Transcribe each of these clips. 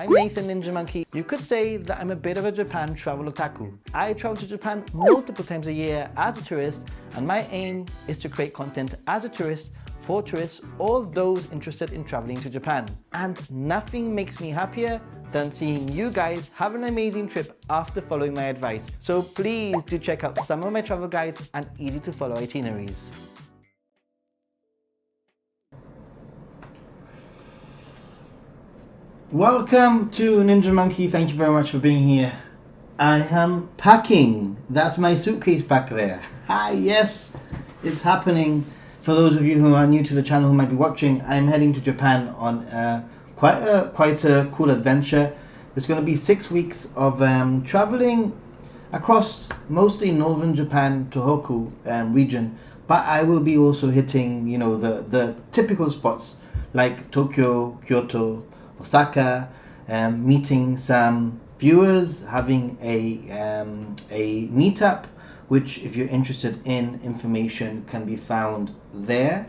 I'm Nathan Ninja Monkey. You could say that I'm a bit of a Japan travel otaku. I travel to Japan multiple times a year as a tourist, and my aim is to create content as a tourist for tourists, all those interested in traveling to Japan. And nothing makes me happier than seeing you guys have an amazing trip after following my advice. So please do check out some of my travel guides and easy to follow itineraries. Welcome to Ninja Monkey. Thank you very much for being here. I am packing. That's my suitcase back there. Yes, it's happening. For those of you who are new to the channel who might be watching, I'm heading to Japan on quite a cool adventure. It's going to be 6 weeks of traveling across mostly northern Japan, Tohoku region, but I will be also hitting, you know, the typical spots like Tokyo, Kyoto, Osaka, meeting some viewers, having a meetup, which if you're interested in information can be found there.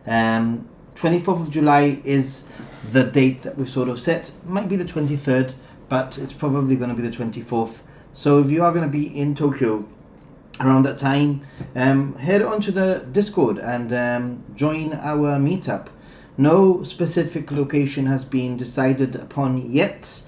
24th of July is the date that we've sort of set. Might be the 23rd, but it's probably going to be the 24th. So if you are going to be in Tokyo around that time, head onto the Discord and join our meetup. No specific location has been decided upon yet,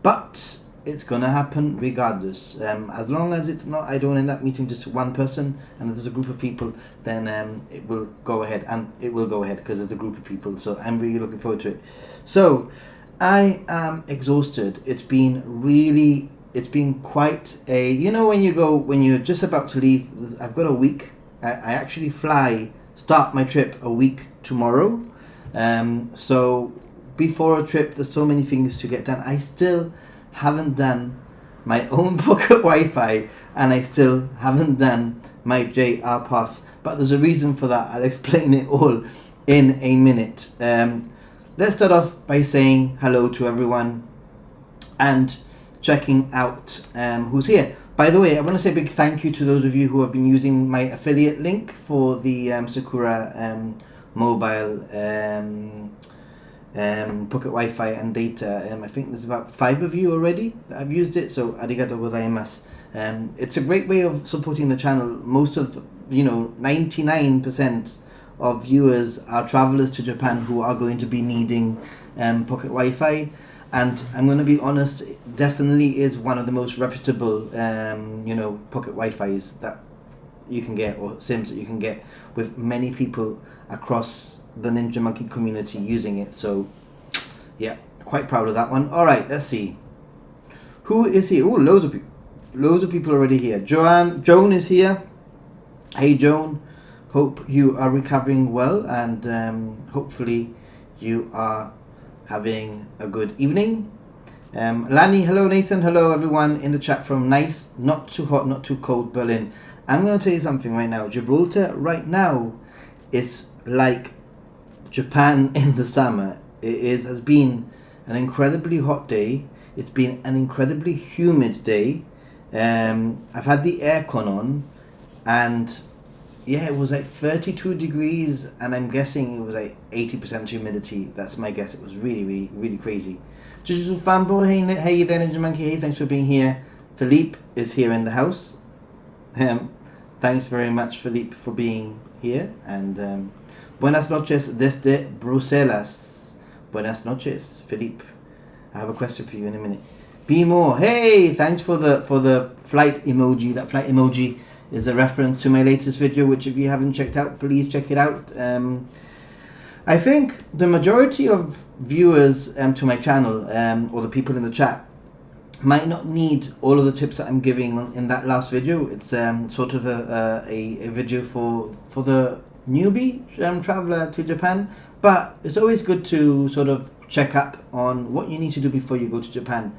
but it's gonna happen regardless. As long as it's not, I don't end up meeting just one person and there's a group of people, then it will go ahead, and it will go ahead because there's a group of people. So I'm really looking forward to it. So I am exhausted. It's been quite a, you know, when you're just about to leave. I've got a week. I actually start my trip a week tomorrow. So before a trip, there's so many things to get done. I still haven't done my own pocket Wi-Fi, and I still haven't done my JR Pass, but there's a reason for that. I'll explain it all in a minute. Let's start off by saying hello to everyone and checking out who's here. By the way, I want to say a big thank you to those of you who have been using my affiliate link for the Sakura mobile pocket Wi-Fi and data. I think there's about 5 of you already that have used it, so arigatou gozaimasu. It's a great way of supporting the channel. Most of, 99% of viewers are travelers to Japan who are going to be needing pocket Wi-Fi, and I'm going to be honest, it definitely is one of the most reputable pocket Wi-Fi's that you can get, or sims that you can get, with many people across the Ninja Monkey community using it. So yeah, quite proud of that one. All right, let's see who is here. Oh, loads of people already here. Joan is here. Hey Joan, hope you are recovering well, and hopefully you are having a good evening. Lani, hello. Nathan, hello everyone in the chat from nice, not too hot, not too cold Berlin. I'm going to tell you something right now. Gibraltar right now is like Japan in the summer. Has been an incredibly hot day. It's been an incredibly humid day. I've had the aircon on, and yeah, it was like 32 degrees, and I'm guessing it was like 80% humidity. That's my guess. It was really, really, really crazy. Jujutsu fanboy, hey there, Ninja Monkey. Hey, thanks for being here. Philippe is here in the house. Thanks very much, Philippe, for being here. And buenas noches desde Bruselas. Buenas noches, Philippe. I have a question for you in a minute. Be more. Hey, thanks for the flight emoji. That flight emoji is a reference to my latest video, which if you haven't checked out, please check it out. I think the majority of viewers to my channel, or the people in the chat, might not need all of the tips that I'm giving in that last video. It's sort of a video for the newbie traveler to Japan, but it's always good to sort of check up on what you need to do before you go to Japan.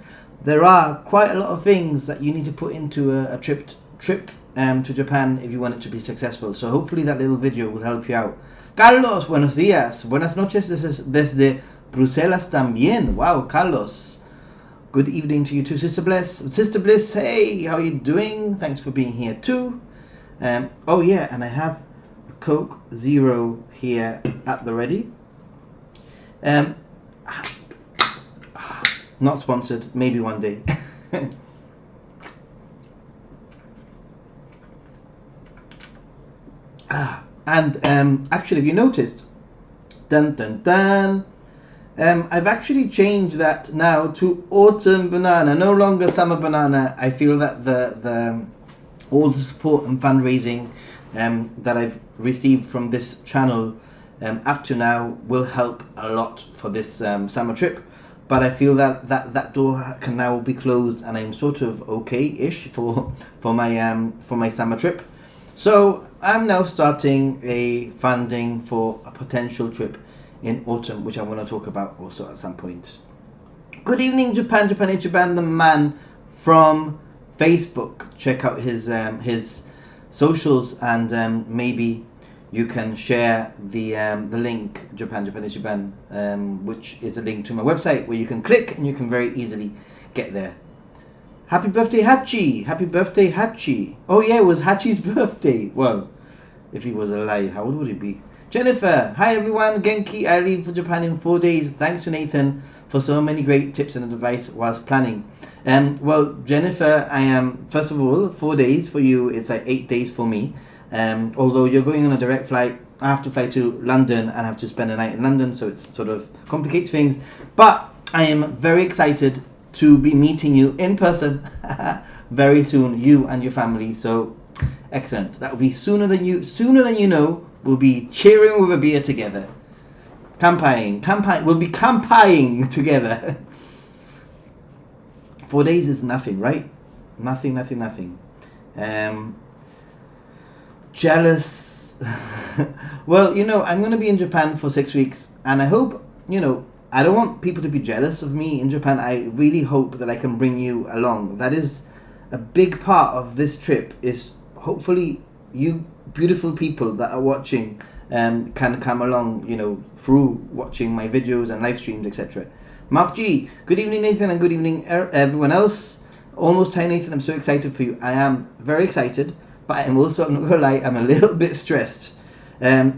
There are quite a lot of things that you need to put into a trip to Japan if you want it to be successful. So hopefully that little video will help you out. Carlos, buenos días. Buenas noches desde Bruselas también. Wow, Carlos. Good evening to you too, Sister Bliss, hey, how are you doing? Thanks for being here too. Oh yeah, and I have Coke Zero here at the ready. Not sponsored, maybe one day. And actually, if you noticed, dun dun dun, I've actually changed that now to autumn banana, no longer summer banana. I feel that the all the support and fundraising that I've received from this channel up to now will help a lot for this summer trip. But I feel that door can now be closed, and I'm sort of okay-ish for my summer trip. So I'm now starting a funding for a potential trip in autumn, which I want to talk about also at some point. Good evening, Japan, Japan, the man from Facebook. Check out his socials, and maybe you can share the link, Japan, which is a link to my website where you can click and you can very easily get there. Happy birthday, Hachi! Happy birthday, Hachi! Oh yeah, it was Hachi's birthday. Well, if he was alive, how old would he be? Jennifer, hi everyone, Genki. I leave for Japan in 4 days. Thanks to Nathan for so many great tips and advice whilst planning. Well, Jennifer, I am, first of all, 4 days for you. It's like 8 days for me. Although you're going on a direct flight, I have to fly to London and have to spend a night in London, so it sort of complicates things. But I am very excited to be meeting you in person very soon, you and your family. So excellent. That will be sooner than you know. We'll be cheering with a beer together. Kampai. We'll be kampai together. 4 days is nothing, right? Nothing. Jealous. Well, I'm going to be in Japan for 6 weeks, and I hope, I don't want people to be jealous of me in Japan. I really hope that I can bring you along. That is a big part of this trip, is hopefully you beautiful people that are watching can come along, through watching my videos and live streams, etc. Mark G, good evening, Nathan, and good evening, everyone else. Almost time, Nathan. I'm so excited for you. I am very excited, but I'm not going to lie, I'm a little bit stressed.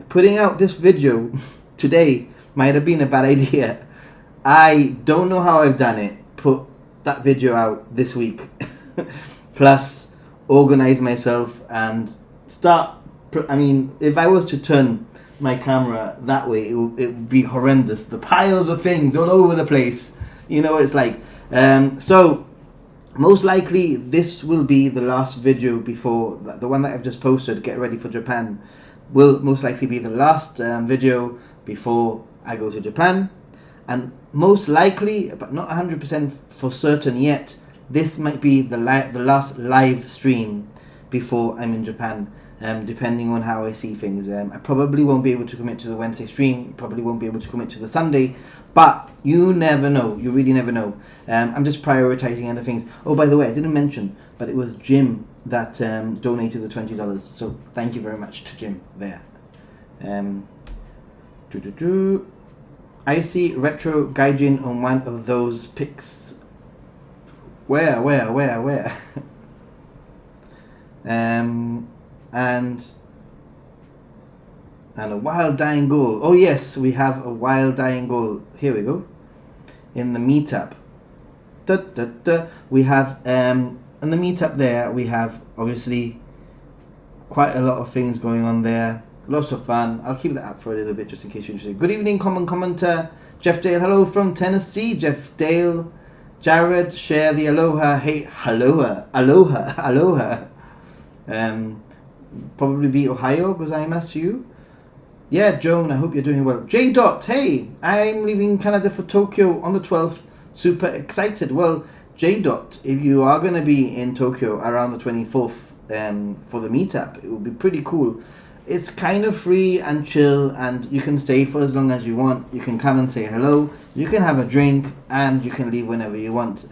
Putting out this video today might have been a bad idea. I don't know how I've done it. Put that video out this week. Plus, organize myself and start. If I was to turn my camera that way, it would be horrendous. The piles of things all over the place. It's like. So, most likely, this will be the last video before the one that I've just posted, Get Ready for Japan, will most likely be the last video before I go to Japan. And most likely, but not 100% for certain yet, this might be the last live stream before I'm in Japan, depending on how I see things. I probably won't be able to commit to the Wednesday stream, probably won't be able to commit to the Sunday, but you never know. You really never know. I'm just prioritizing other things. Oh, by the way, I didn't mention, but it was Jim that donated the $20. So thank you very much to Jim there. I see retro gaijin on one of those pics. Where? And a wild dying goal. Oh yes, we have a wild dying goal. Here we go. In the meetup. We have in the meetup there, we have obviously quite a lot of things going on there. Lots of fun. I'll keep that up for a little bit just in case you're interested. Good evening, common commenter. Jeff Dale, hello from Tennessee. Jeff Dale. Jared, share the aloha. Hey, aloha. Probably be Ohio, gozaimasu to you. Yeah, Joan, I hope you're doing well. J. Dot, hey, I'm leaving Canada for Tokyo on the 12th. Super excited. Well, J. Dot, if you are going to be in Tokyo around the 24th for the meetup, it will be pretty cool. It's kind of free and chill, and you can stay for as long as you want. You can come and say hello. You can have a drink, and you can leave whenever you want.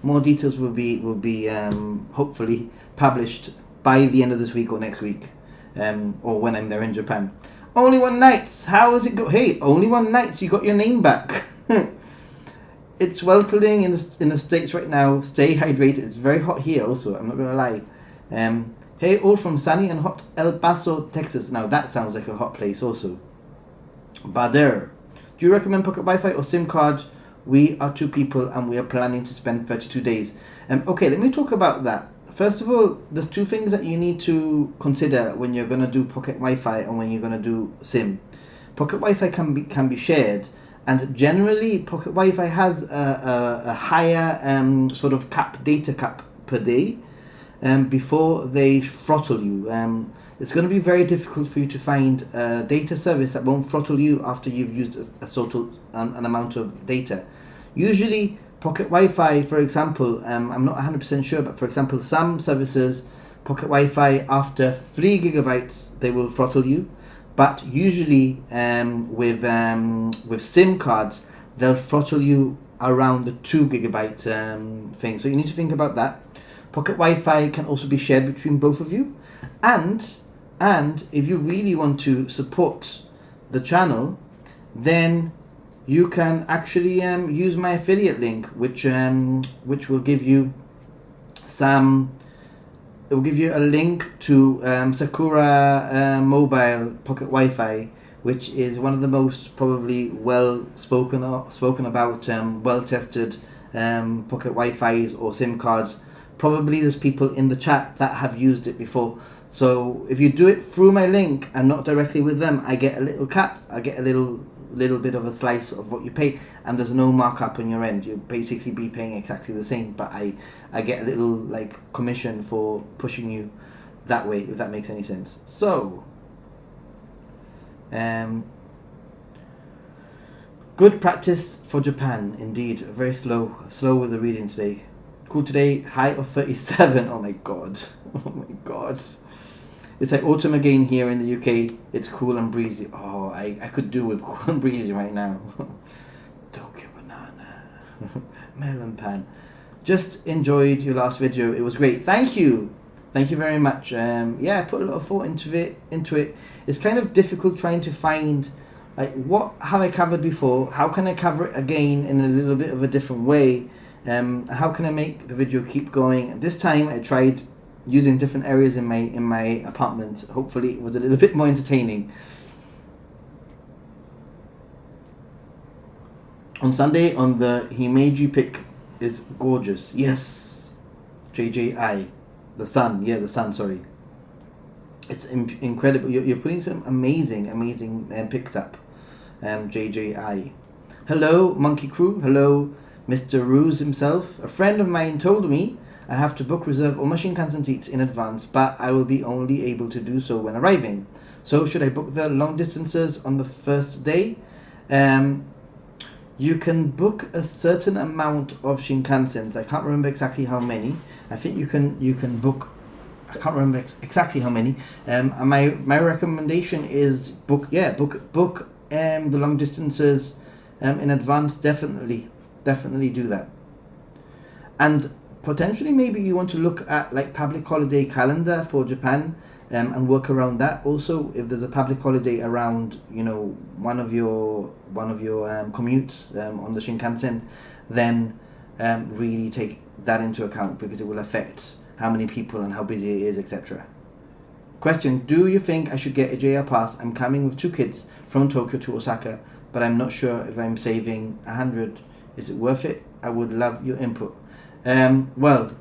More details will be hopefully published by the end of this week or next week, or when I'm there in Japan. Only one night. How is it go? Hey, only one night. You got your name back. It's sweltering in the States right now. Stay hydrated. It's very hot here. Also, I'm not gonna lie. Hey, all from sunny and hot El Paso, Texas. Now that sounds like a hot place also. Bader, do you recommend pocket Wi-Fi or SIM card We are 2 people and we are planning to spend 32 days. Okay, let me talk about that. First of all, there's 2 things that you need to consider when you're going to do pocket Wi-Fi and when you're going to do SIM. Pocket Wi-Fi can be shared, and generally pocket Wi-Fi has a higher sort of data cap per day before they throttle you. It's going to be very difficult for you to find a data service that won't throttle you after you've used an amount of data. Usually pocket Wi-Fi, for example, I'm not 100% sure, but for example, some services, pocket Wi-Fi after 3 gigabytes, they will throttle you. But usually with SIM cards, they'll throttle you around the 2 gigabyte thing. So you need to think about that. Pocket Wi-Fi can also be shared between both of you. And if you really want to support the channel, then you can actually use my affiliate link, which will give you it will give you a link to Sakura mobile pocket Wi-Fi, which is one of the most probably spoken about, well tested pocket Wi-Fi's or SIM cards. Probably there's people in the chat that have used it before. So if you do it through my link and not directly with them, I get a little cap. I get a little bit of a slice of what you pay, and there's no markup on your end. You'll basically be paying exactly the same, but I get a little like commission for pushing you that way, if that makes any sense. So good practice for Japan indeed. Very slow with the reading today. Cool today, high of 37. Oh my god. Oh my god. It's like autumn again here in the UK. It's cool and breezy. Oh, I could do with cool and breezy right now. Tokyo banana. Melon pan. Just enjoyed your last video. It was great. Thank you. Thank you very much. Yeah, I put a lot of thought into it. It's kind of difficult trying to find like what have I covered before? How can I cover it again in a little bit of a different way? How can I make the video keep going? This time I tried using different areas in my apartment. Hopefully it was a little bit more entertaining. On Sunday on the Himeji pic is gorgeous. Yes, JJI, the sun. Yeah, the sun. Sorry, it's incredible. You're putting some amazing pics up. JJI. Hello, Monkey Crew. Hello, Mr. Ruse himself. A friend of mine told me I have to book reserve all my Shinkansen seats in advance, but I will be only able to do so when arriving. So should I book the long distances on the first day? You can book a certain amount of Shinkansens. I can't remember exactly how many. I think you can book. I can't remember exactly how many. My recommendation is book the long distances in advance. Definitely do that. And potentially maybe you want to look at like public holiday calendar for Japan and work around that. Also, if there's a public holiday around, one of your commutes on the Shinkansen, then really take that into account, because it will affect how many people and how busy it is, etc. Question: do you think I should get a JR pass? I'm coming with 2 kids from Tokyo to Osaka, but I'm not sure if I'm saving 100. Is it worth it? I would love your input. Well,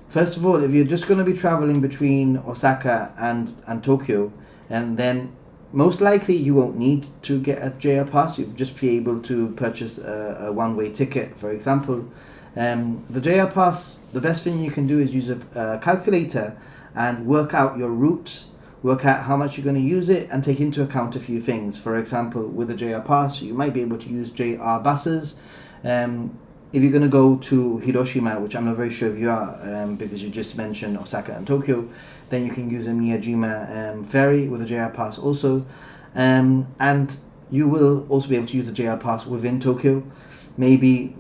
first of all, if you're just going to be traveling between Osaka and Tokyo, and then most likely you won't need to get a JR pass. You'll just be able to purchase a one-way ticket, for example. The JR pass, the best thing you can do is use a calculator and work out your route, work out how much you're going to use it, and take into account a few things. For example, with a JR pass, you might be able to use JR buses. If you're going to go to Hiroshima, which I'm not very sure if you are, because you just mentioned Osaka and Tokyo, then you can use a Miyajima ferry with a JR pass also. And you will also be able to use the JR pass within Tokyo. Maybe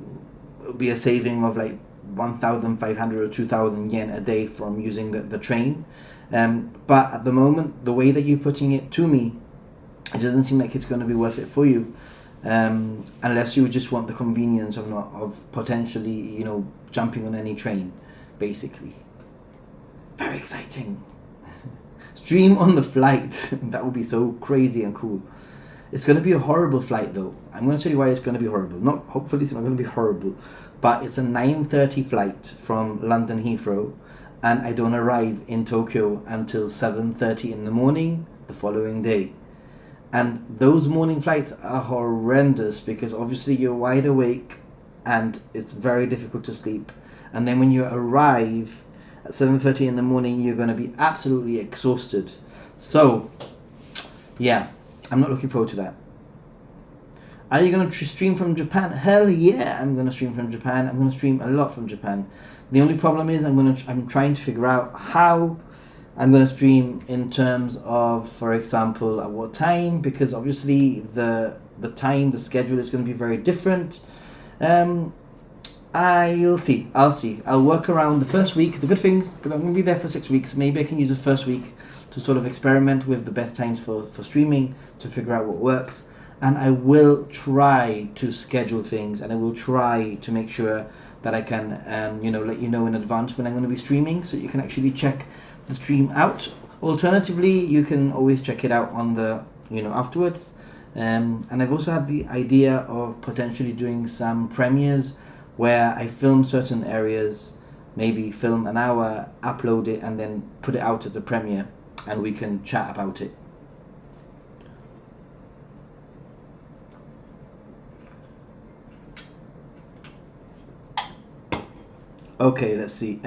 it'll be a saving of like 1,500 or 2,000 yen a day from using the train. But at the moment, the way that you're putting it to me, it doesn't seem like it's going to be worth it for you. Unless you just want the convenience of potentially, jumping on any train, basically. Very exciting. Stream on the flight. That would be so crazy and cool. It's going to be a horrible flight though. I'm going to tell you why it's going to be horrible. Not hopefully it's not going to be horrible, but it's a 9:30 flight from London Heathrow, and I don't arrive in Tokyo until 7:30 in the morning the following day. And those morning flights are horrendous because obviously you're wide awake and it's very difficult to sleep. And then when you arrive at 7:30 in the morning, you're going to be absolutely exhausted. So, yeah, I'm not looking forward to that. Are you going to stream from Japan? Hell yeah, I'm going to stream from Japan. I'm going to stream a lot from Japan. The only problem is I'm trying to figure out how I'm going to stream in terms of, for example, at what time, because obviously the schedule is going to be very different. I'll see. I'll work around the first week. The good things, because I'm going to be there for 6 weeks. Maybe I can use the first week to sort of experiment with the best times for streaming to figure out what works. And I will try to schedule things, and I will try to make sure that I can, let you know in advance when I'm going to be streaming, so you can actually check the stream out. Alternatively, you can always check it out on the, afterwards. And I've also had the idea of potentially doing some premieres where I film certain areas, maybe film an hour, upload it, and then put it out as a premiere, and we can chat about it. Okay, let's see.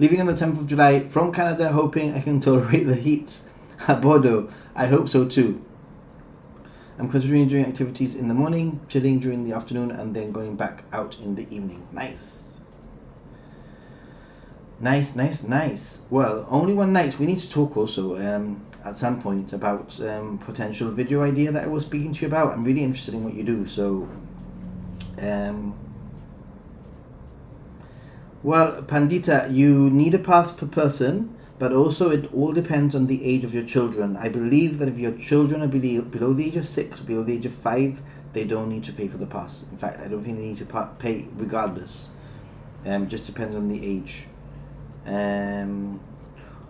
Leaving on the 10th of July from Canada, hoping I can tolerate the heat at Bordeaux. I hope so too. I'm considering doing activities in the morning, chilling during the afternoon, and then going back out in the evening. Nice. Well, only one night. We need to talk also at some point about potential video idea that I was speaking to you about. I'm really interested in what you do. So, well, Pandita, you need a pass per person, but also it all depends on the age of your children. I believe that if your children are below the age of 6, below the age of 5, they don't need to pay for the pass. In fact, I don't think they need to pay regardless. Just depends on the age.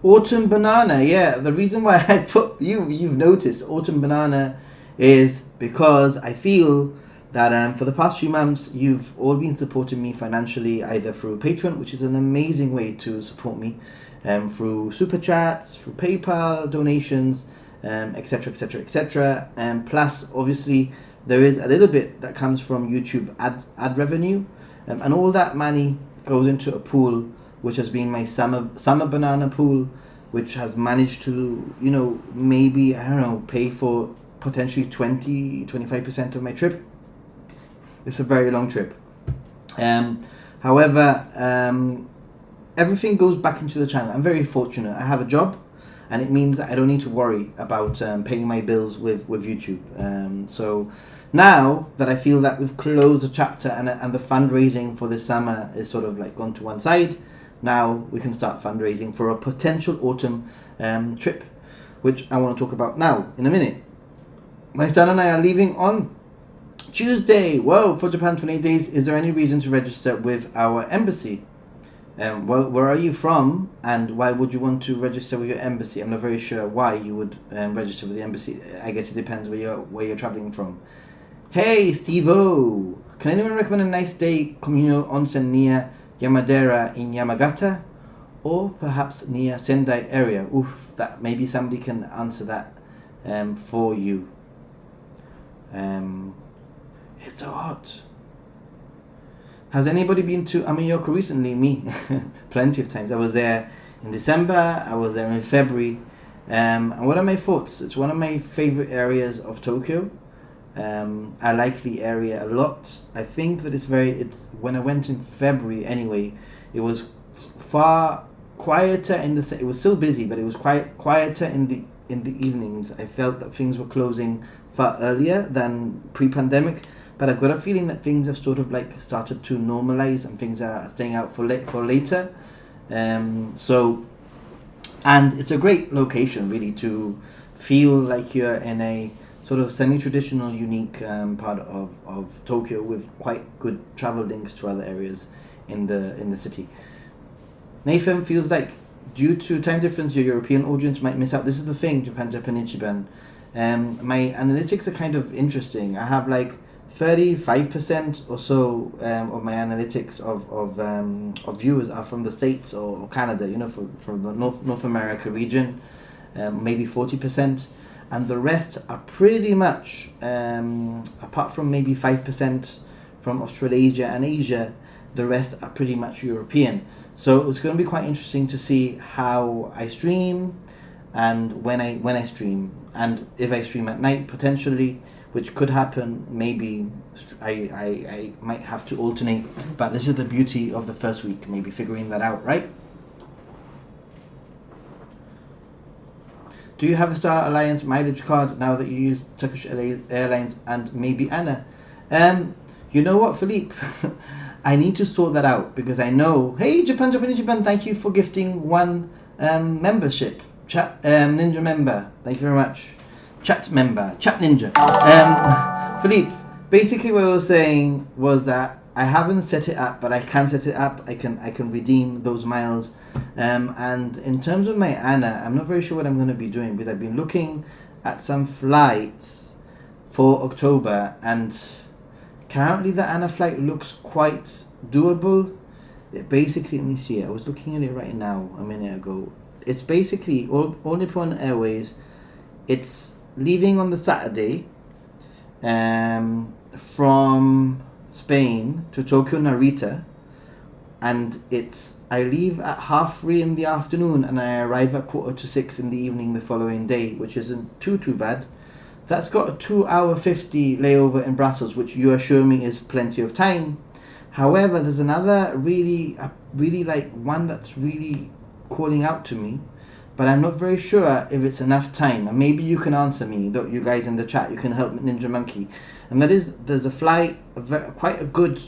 Autumn banana, yeah. The reason why I put you've noticed autumn banana is because I feel that for the past few months you've all been supporting me financially, either through Patreon, which is an amazing way to support me, through super chats, through PayPal donations, etc. And plus, obviously, there is a little bit that comes from YouTube ad revenue, and all that money goes into a pool, which has been my summer banana pool, which has managed to, maybe, pay for potentially 20-25% of my trip. It's a very long trip. However, everything goes back into the channel. I'm very fortunate. I have a job, and it means that I don't need to worry about paying my bills with YouTube. So now that I feel that we've closed a chapter and the fundraising for this summer is sort of like gone to one side, now we can start fundraising for a potential autumn trip, which I want to talk about now in a minute. My son and I are leaving on Tuesday. Whoa, for Japan 28 days. Is there any reason to register with our embassy? Well, where are you from, and why would you want to register with your embassy? I'm not very sure why you would register with the embassy. I guess it depends where you're traveling from. Hey, Steve-O! Can anyone recommend a nice day communal onsen near Yamadera in Yamagata, or perhaps near Sendai area? Oof, that maybe somebody can answer that for you. It's so hot. Has anybody been to Amiyoko recently? Me. Plenty of times. I was there in December. I was there in February. And what are my thoughts? It's one of my favorite areas of Tokyo. I like the area a lot. I think that it's when I went in February anyway, it was far quieter it was still busy, but it was quieter in the evenings. I felt that things were closing far earlier than pre-pandemic. But I've got a feeling that things have sort of like started to normalize and things are staying out for later. And it's a great location really to feel like you're in a sort of semi-traditional, unique part of Tokyo with quite good travel links to other areas in the city. Nathan feels like due to time difference, your European audience might miss out. This is the thing, Japan Ichiban. My analytics are kind of interesting. I have like 35% or so of my analytics of viewers are from the States or Canada, you know, from the North America region, maybe 40%. And the rest are pretty much, apart from maybe 5% from Australasia and Asia, the rest are pretty much European. So it's going to be quite interesting to see how I stream and when I stream, and if I stream at night potentially, which could happen. Maybe I might have to alternate, but this is the beauty of the first week, maybe figuring that out, right? Do you have a Star Alliance mileage card now that you use Turkish Airlines and maybe Anna? You know what, Philippe? I need to sort that out because I know. Hey, Japan, thank you for gifting one membership. Chat Ninja member. Thank you very much. Chat member. Chat Ninja. Philippe, basically what I was saying was that I haven't set it up, but I can set it up. I can redeem those miles. And in terms of my Anna, I'm not very sure what I'm going to be doing because I've been looking at some flights for October, and currently the Anna flight looks quite doable. It basically, let me see it. I was looking at it right now a minute ago. It's basically All Nippon Airways. It's leaving on the Saturday from Spain to Tokyo Narita, and I leave at 3:30 in the afternoon and I arrive at 5:45 in the evening the following day, which isn't too bad. That's got a 2-hour 50 layover in Brussels, which you assure me is plenty of time. However, there's another really like one that's really calling out to me, but I'm not very sure if it's enough time. And maybe you can answer me, you guys in the chat, you can help Ninja Monkey. And that is, there's a flight, quite a good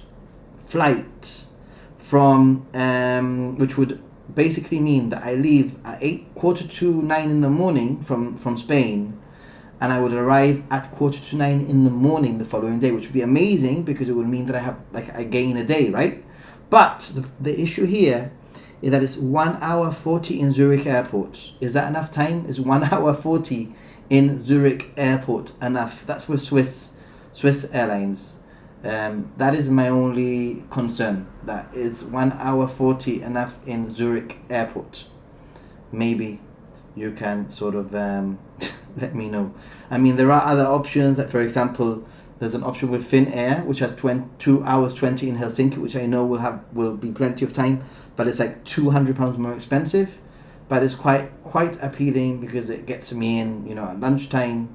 flight from, which would basically mean that I leave at 9:45 in the morning from Spain, and I would arrive at 9:45 in the morning the following day, which would be amazing because it would mean that I gain a day, right? But the issue here is that it's 1 hour 40 in Zurich airport. Is that enough time? Is 1 hour 40 in Zurich airport enough? That's with Swiss Airlines. That is my only concern. That is 1 hour 40 enough in Zurich airport? Maybe you can sort of let me know. I mean, there are other options. Like, for example, there's an option with Finnair, which has 2 hours 20 in Helsinki, which I know will be plenty of time, but it's like £200 more expensive. But it's quite appealing because it gets me in, you know, at lunchtime.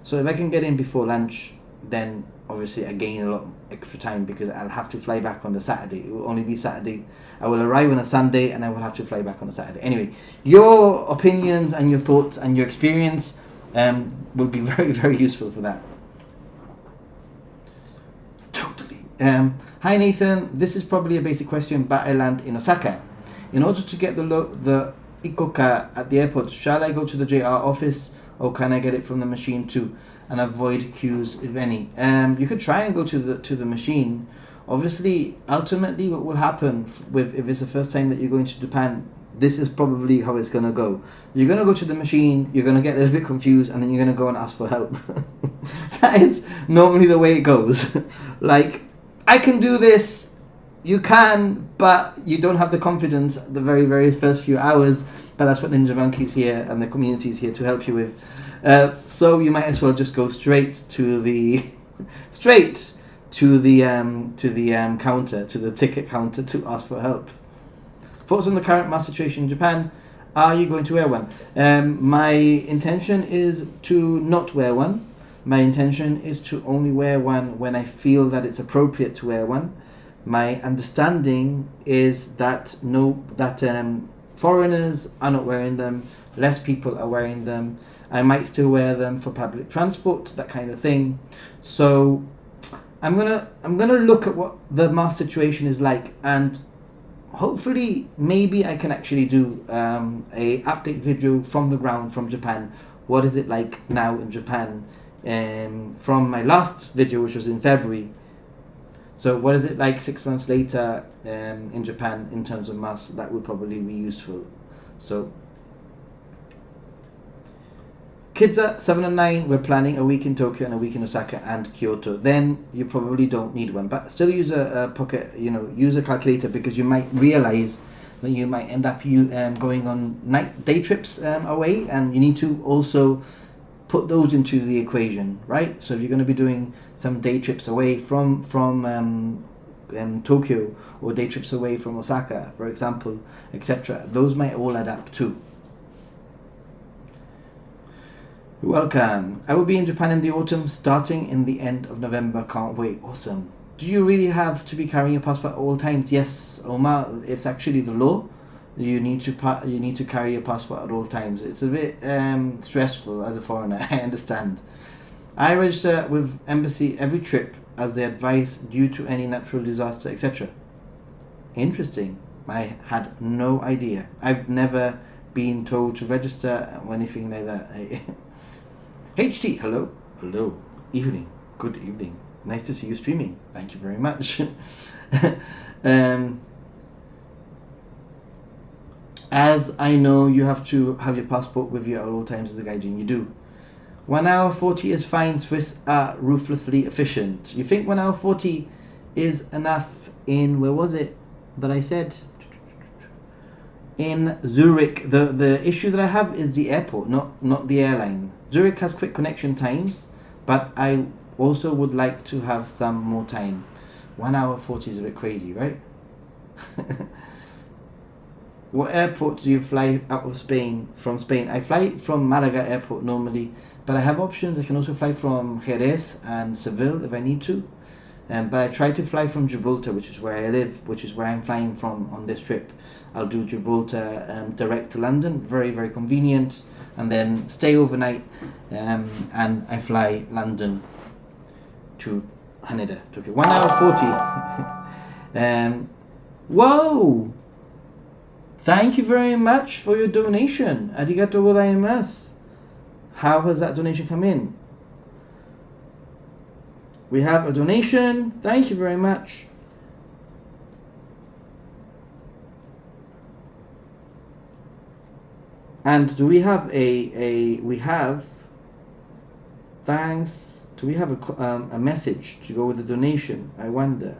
So if I can get in before lunch, then obviously I gain a lot extra time because I'll have to fly back on the Saturday. It will only be Saturday. I will arrive on a Sunday and I will have to fly back on a Saturday. Anyway, your opinions and your thoughts and your experience will be very, very useful for that. Totally. Hi Nathan, this is probably a basic question, but I land in Osaka. In order to get the Ikoka at the airport, shall I go to the JR office or can I get it from the machine too and avoid queues if any? You could try and go to the machine. Obviously, ultimately what will happen if it's the first time that you're going to Japan, this is probably how it's going to go. You're going to go to the machine, you're going to get a little bit confused, and then you're going to go and ask for help. That is normally the way it goes. Like, I can do this, you can, but you don't have the confidence the very, very first few hours. But that's what Ninja Monkey's here and the community is here to help you with. So you might as well just go straight to the counter, to the ticket counter to ask for help. Thoughts on the current mask situation in Japan? Are you going to wear one? My intention is to not wear one. My intention is to only wear one when I feel that it's appropriate to wear one. My understanding is that foreigners are not wearing them. Less people are wearing them. I might still wear them for public transport, that kind of thing. So I'm gonna look at what the mask situation is like, and hopefully maybe I can actually do a update video from the ground from Japan. What is it like now in Japan? From my last video, which was in February. So what is it like 6 months later in Japan in terms of masks? That would probably be useful. So Kids at 7 and 9, we're planning a week in Tokyo and a week in Osaka and Kyoto. Then you probably don't need one, but still use a pocket, use a calculator, because you might realize that you might end up going on day trips away, and you need to also put those into the equation, right? So if you're going to be doing some day trips away from Tokyo, or day trips away from Osaka, for example, etc., those might all add up too. Welcome. I will be in Japan in the autumn, starting in the end of November. Can't wait. Awesome. Do you really have to be carrying your passport at all times? Yes, Omar. It's actually the law. You need to carry your passport at all times. It's a bit stressful as a foreigner. I understand. I register with embassy every trip as they advise due to any natural disaster, etc. Interesting. I had no idea. I've never been told to register or anything like that. HT, hello. Hello. Evening. Good evening. Nice to see you streaming. Thank you very much. As I know you have to have your passport with you at all times as a gaijin, you do. 1 hour 40 is fine. Swiss are ruthlessly efficient. You think 1 hour 40 is enough in, where was it that I said? In Zurich. The issue that I have is the airport, not the airline. Zurich has quick connection times, but I also would like to have some more time. 1 hour 40 is a bit crazy, right? What airport do you fly out of from Spain? I fly from Malaga airport normally, but I have options. I can also fly from Jerez and Seville if I need to. But I try to fly from Gibraltar, which is where I live, which is where I'm flying from on this trip. I'll do Gibraltar direct to London, very, very convenient, and then stay overnight, and I fly London to Haneda. Okay, 1 hour 40. Whoa! Thank you very much for your donation. Arigatou gozaimasu. How has that donation come in? We have a donation. Thank you very much. And do we have thanks, do we have a message to go with the donation? I wonder.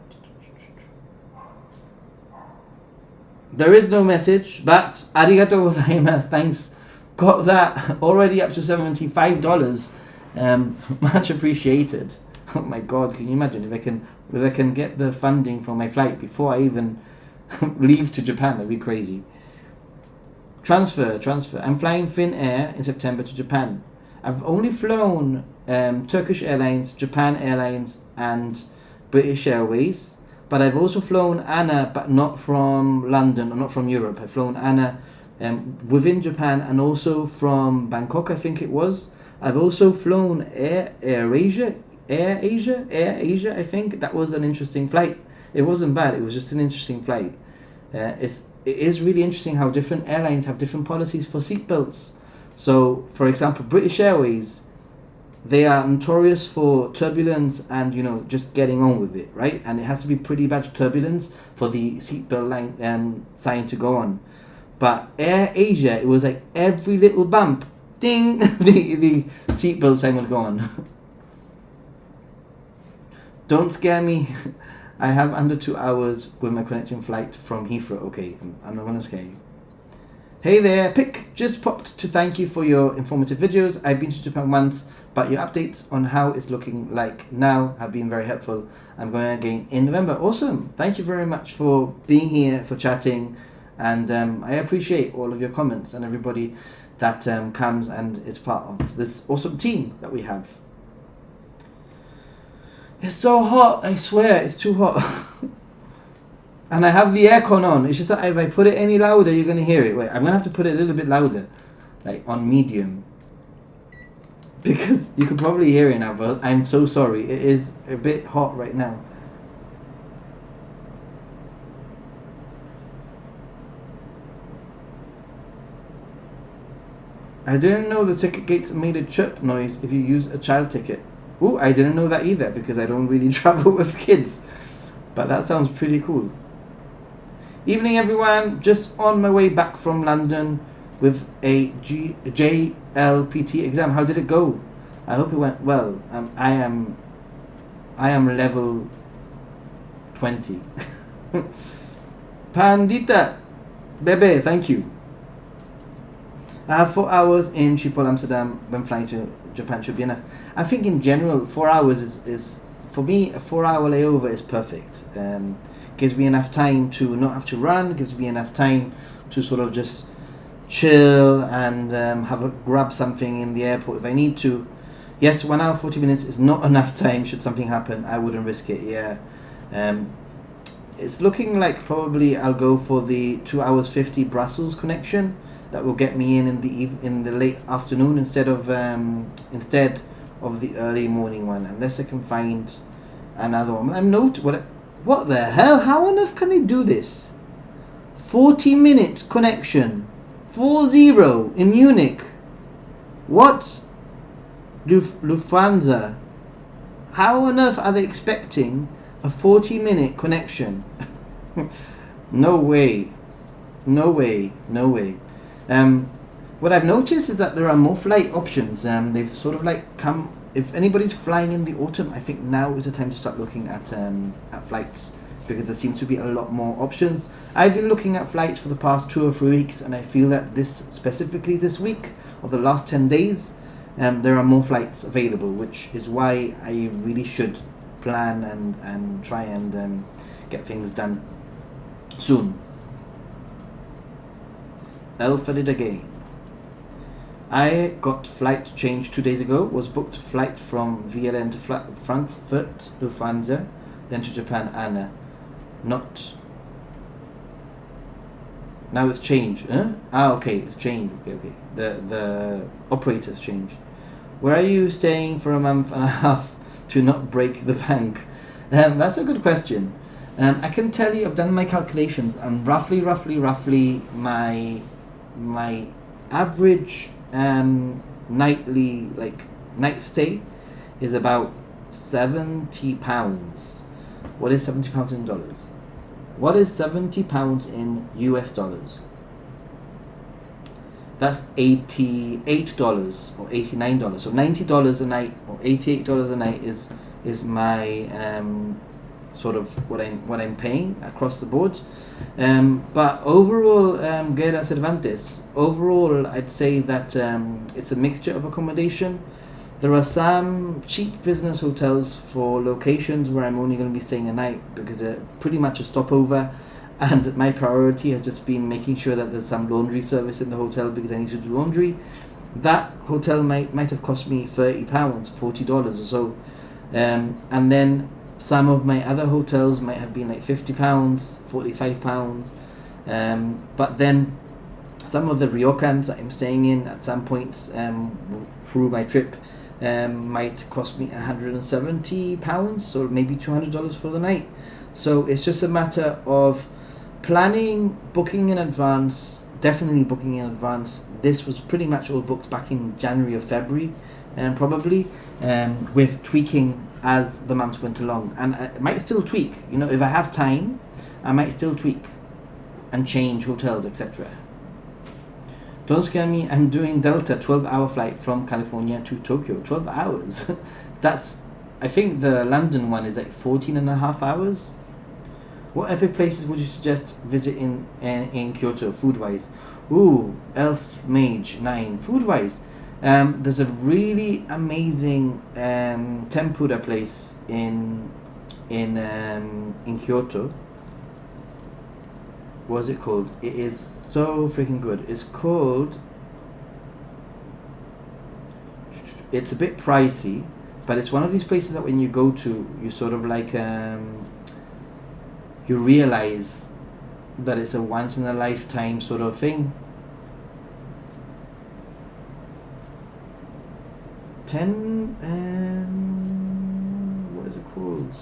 There is no message, but arigatou gozaimasu. Thanks. Got that already up to $75. Much appreciated. Oh my God, can you imagine if I can get the funding for my flight before I even leave to Japan? That'd be crazy. Transfer. I'm flying Finnair in September to Japan. I've only flown Turkish Airlines, Japan Airlines, and British Airways. But I've also flown ANA, but not from London or not from Europe. I've flown ANA within Japan and also from Bangkok, I think it was. I've also flown Air Asia, I think. That was an interesting flight. It wasn't bad. It was just an interesting flight. It is really interesting how different airlines have different policies for seatbelts. So, for example, British Airways, they are notorious for turbulence and, just getting on with it, right? And it has to be pretty bad turbulence for the seatbelt line sign to go on. But Air Asia, it was like every little bump, ding, the seatbelt sign will go on. Don't scare me. I have under 2 hours with my connecting flight from Heathrow. Okay, I'm not going to scare you. Hey there, Pick just popped to thank you for your informative videos. I've been to Japan once, but your updates on how it's looking like now have been very helpful. I'm going again in November. Awesome. Thank you very much for being here, for chatting, and I appreciate all of your comments and everybody that comes and is part of this awesome team that we have. It's so hot, I swear, it's too hot. And I have the aircon on. It's just that if I put it any louder, you're going to hear it. Wait, I'm going to have to put it a little bit louder. Like on medium. Because you can probably hear it now, but I'm so sorry. It is a bit hot right now. I didn't know the ticket gates made a chirp noise if you use a child ticket. Ooh, I didn't know that either because I don't really travel with kids. But that sounds pretty cool. Evening everyone, just on my way back from London with a LPT exam. How did it go? I hope it went well. I am level 20. Pandita, Bebe, thank you. I have 4 hours in Schiphol, Amsterdam when flying to Japan. Should be enough. I think in general 4 hours is for me, a 4-hour layover is perfect. Gives me enough time to not have to run, gives me enough time to sort of just chill and grab something in the airport if I need to. Yes, 1 hour 40 minutes is not enough time. Should something happen, I wouldn't risk it. Yeah, it's looking like probably I'll go for the 2 hours 50 Brussels connection. That will get me in the late afternoon instead of the early morning one, unless I can find another one. What the hell? How on earth can they do this? 40-minute connection, 40 in Munich. What? Lufthansa. How on earth are they expecting a 40-minute connection? No way. No way. No way. What I've noticed is that there are more flight options. They've sort of like come. If anybody's flying in the autumn, I think now is the time to start looking at flights, because there seems to be a lot more options. I've been looking at flights for the past 2 or 3 weeks, and I feel that specifically this week or the last 10 days, there are more flights available, which is why I really should plan and try and get things done soon. Alpha did again. I got flight change 2 days ago. Was booked flight from VLN to Frankfurt, Lufthansa, then to Japan, Anna. Not. Now it's changed. Huh? Okay, it's changed. Okay. The operator's changed. Where are you staying for a month and a half to not break the bank? That's a good question. I can tell you, I've done my calculations, and roughly my average nightly night stay is about £70. What is £70 in dollars? What is £70 in US dollars? That's $88 or $89. So $90 a night or $88 a night is my sort of what I'm paying across the board. But overall, Guerra Cervantes, overall I'd say that it's a mixture of accommodation. There are some cheap business hotels for locations where I'm only going to be staying a night because they're pretty much a stopover, and my priority has just been making sure that there's some laundry service in the hotel because I need to do laundry. That hotel might have cost me £30, $40 or so, and then some of my other hotels might have been like £50, £45, but then some of the ryokans that I'm staying in at some points through my trip might cost me £170, so maybe $200 for the night. So it's just a matter of planning, booking in advance, definitely booking in advance. This was pretty much all booked back in January or February, probably, with tweaking as the months went along. And I might still tweak, if I have time, I might still tweak and change hotels, etc. Don't scare me, I'm doing Delta 12-hour flight from California to Tokyo. 12 hours. I think the London one is like 14 and a half hours. What epic places would you suggest visit in Kyoto, food-wise? Ooh, Elf Mage 9. Food-wise, there's a really amazing tempura place in Kyoto. What is it called? It is so freaking good. It's called... It's a bit pricey, but it's one of these places that when you go to, you sort of like... you realize that it's a once-in-a-lifetime sort of thing. 10... what is it called?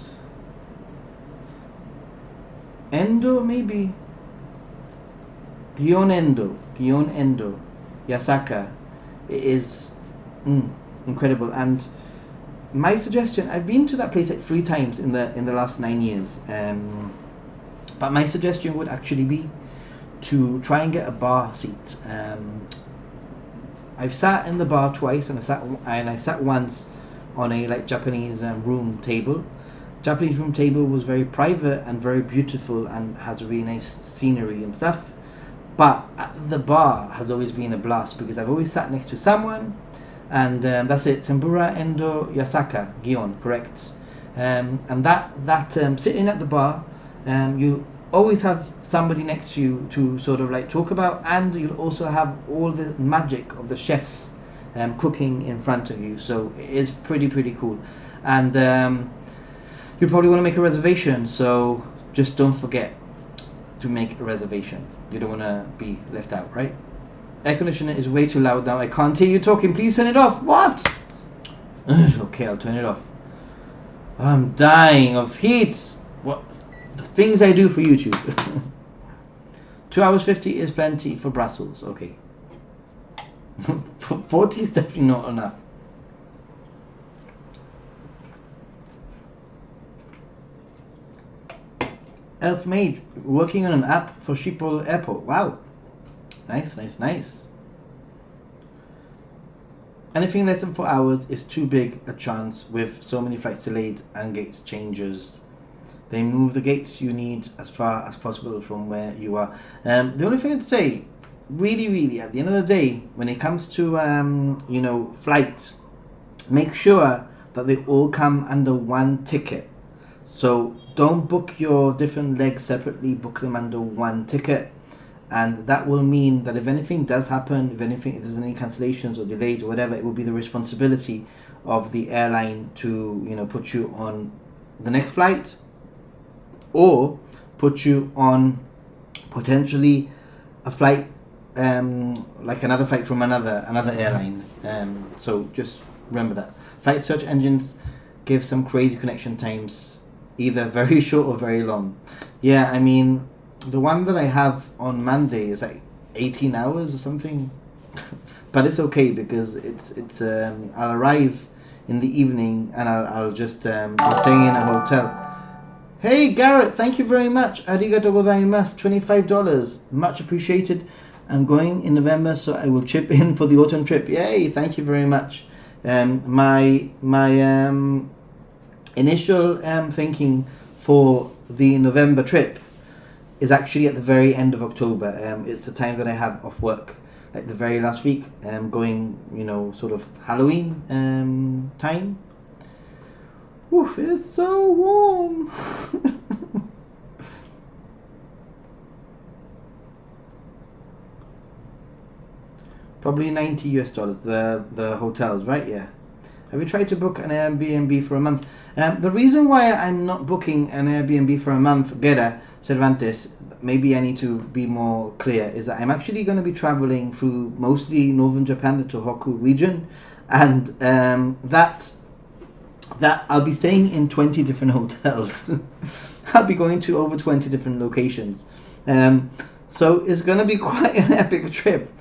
Endo, maybe? Gion Endo, Yasaka. It is incredible. And my suggestion, I've been to that place like 3 times in the last 9 years. But my suggestion would actually be to try and get a bar seat. I've sat in the bar twice, and I've sat once on a like Japanese room table. Japanese room table was very private and very beautiful and has really nice scenery and stuff. But at the bar has always been a blast because I've always sat next to someone, and that's it. Tempura Endo Yasaka Gion, correct? And that sitting at the bar, you'll always have somebody next to you to sort of like talk about, and you'll also have all the magic of the chefs cooking in front of you. So it is pretty cool, and you probably want to make a reservation, so just don't forget to make a reservation. You don't want to be left out, right? Air conditioner is way too loud now. I can't hear you talking. Please turn it off. What? Okay, I'll turn it off. I'm dying of heat. What? The things I do for YouTube. 2 hours 50 is plenty for Brussels. Okay. 40 is definitely not enough. Elf Mage working on an app for Schiphol Airport. Wow. Nice. Anything less than 4 hours is too big a chance with so many flights delayed and gates changes. They move the gates you need as far as possible from where you are. The only thing I'd say, really, at the end of the day, when it comes to flights, make sure that they all come under one ticket. So don't book your different legs separately, book them under one ticket, and that will mean that if anything does happen, if there's any cancellations or delays or whatever, it will be the responsibility of the airline to put you on the next flight, or put you on potentially a flight like another flight from another airline. So just remember that flight search engines give some crazy connection times, either very short or very long. Yeah, I mean, the one that I have on Monday is like 18 hours or something. But it's okay because it's I'll arrive in the evening and I'll just I'm staying in a hotel. Hey Garrett, thank you very much. Arigato gozaimasu. $25. Much appreciated. I'm going in November, so I will chip in for the autumn trip. Yay, thank you very much. My initial thinking for the November trip is actually at the very end of October. It's the time that I have off work, like the very last week. Going, sort of Halloween time. Oof, it's so warm. Probably $90 the hotels, right? Yeah. Have you tried to book an Airbnb for a month? The reason why I'm not booking an Airbnb for a month, Guerra Cervantes, maybe I need to be more clear, is that I'm actually going to be traveling through mostly northern Japan, the Tohoku region, and that I'll be staying in 20 different hotels. I'll be going to over 20 different locations. So it's going to be quite an epic trip.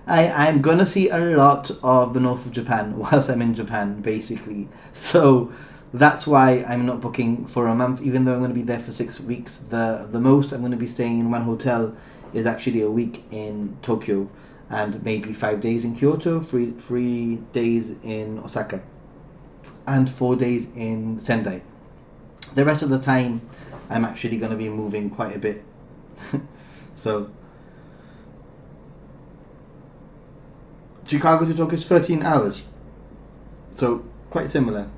I'm going to see a lot of the north of Japan whilst I'm in Japan, basically. So that's why I'm not booking for a month, even though I'm going to be there for 6 weeks. The most I'm going to be staying in one hotel is actually a week in Tokyo and maybe 5 days in Kyoto, three days in Osaka, and 4 days in Sendai. The rest of the time, I'm actually going to be moving quite a bit. So Chicago to Tokyo is 13 hours. So quite similar.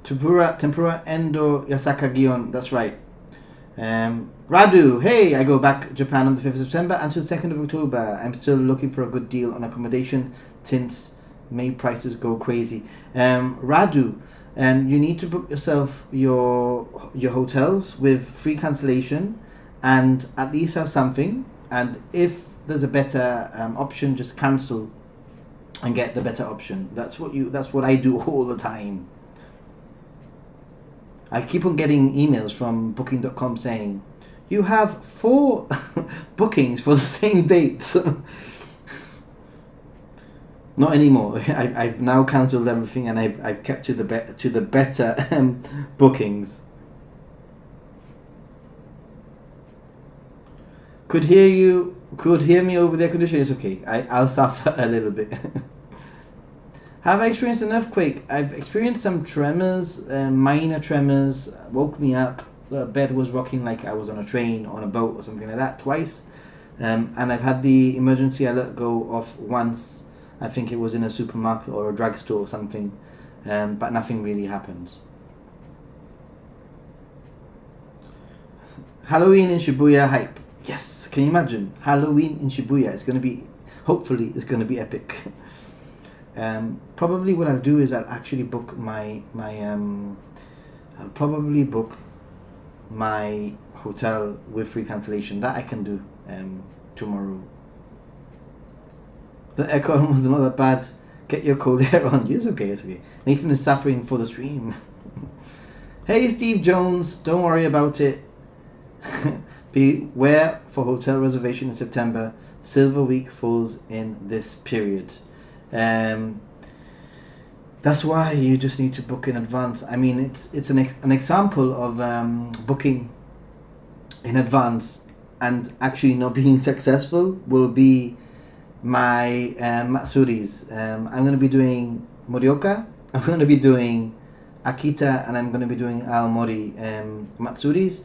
Tempura Endo Yasaka Gion, that's right. Radu, hey, I go back Japan on the 5th of September until 2nd of October. I'm still looking for a good deal on accommodation since May prices go crazy. Radu, you need to book yourself your hotels with free cancellation and at least have something. And if there's a better option, just cancel and get the better option. That's what I do all the time. I keep on getting emails from booking.com saying, you have 4 bookings for the same date. Not anymore. I've now cancelled everything and I've kept to the better bookings. could hear me over the air conditioner. It's okay. I'll suffer a little bit. Have I experienced an earthquake? I've experienced some tremors, minor tremors. Woke me up. The bed was rocking like I was on a train, on a boat, or something like that twice. And I've had the emergency alert go off once. I think it was in a supermarket or a drugstore or something. But nothing really happened. Halloween in Shibuya hype. Yes, can you imagine? Halloween in Shibuya. Hopefully it's going to be epic. Probably what I'll do is I'll actually book I'll probably book my hotel with free cancellation. That I can do tomorrow. The aircon was not that bad. Get your cold air on. It's okay. Nathan is suffering for the stream. Hey Steve Jones, don't worry about it. Beware for hotel reservation in September. Silver Week falls in this period. That's why you just need to book in advance. I mean, it's an example of booking in advance and actually not being successful will be my Matsuris. I'm going to be doing Morioka, I'm going to be doing Akita, and I'm going to be doing Aomori Matsuris.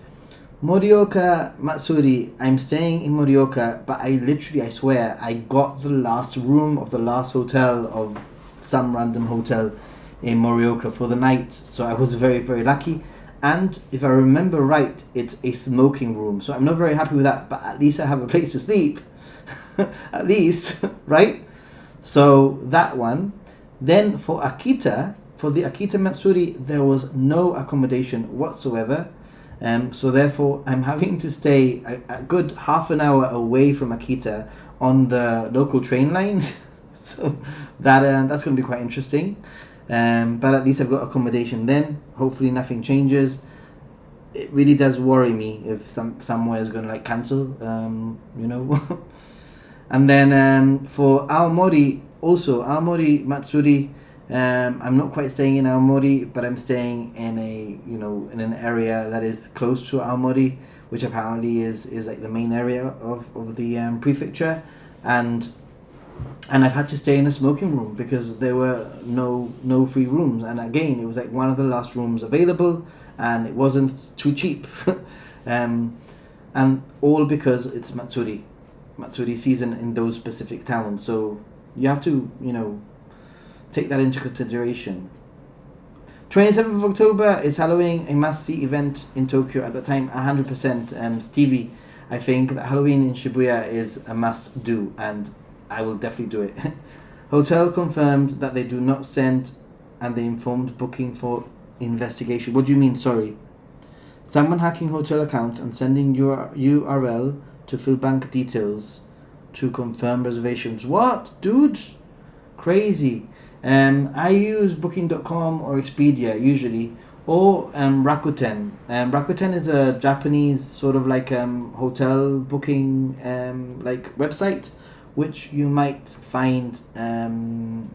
Morioka Matsuri, I'm staying in Morioka, but I swear, I got the last room of the last hotel of some random hotel in Morioka for the night, so I was very, very lucky. And if I remember right, it's a smoking room, so I'm not very happy with that, but at least I have a place to sleep. At least, right? So that one. Then for Akita, for the Akita Matsuri, there was no accommodation whatsoever. So therefore, I'm having to stay a good half an hour away from Akita on the local train line. So that's going to be quite interesting. But at least I've got accommodation then. Hopefully nothing changes. It really does worry me if somewhere is going to cancel, And then for Aomori, also Aomori Matsuri, I'm not quite staying in Aomori, but I'm staying in in an area that is close to Aomori, which apparently is like the main area of the prefecture, and I've had to stay in a smoking room because there were no free rooms, and again it was like one of the last rooms available, and it wasn't too cheap, and all because it's Matsuri season in those specific towns, so you have to take that into consideration. 27th of October is Halloween, a must-see event in Tokyo at the time. 100%, Stevie. I think that Halloween in Shibuya is a must-do, and I will definitely do it. Hotel confirmed that they do not send, and they informed booking for investigation. What do you mean? Sorry. Someone hacking hotel account and sending your URL to fill bank details to confirm reservations. What, dude? Crazy. I use booking.com or Expedia usually, or Rakuten. Rakuten is a Japanese sort of hotel booking website, which you might find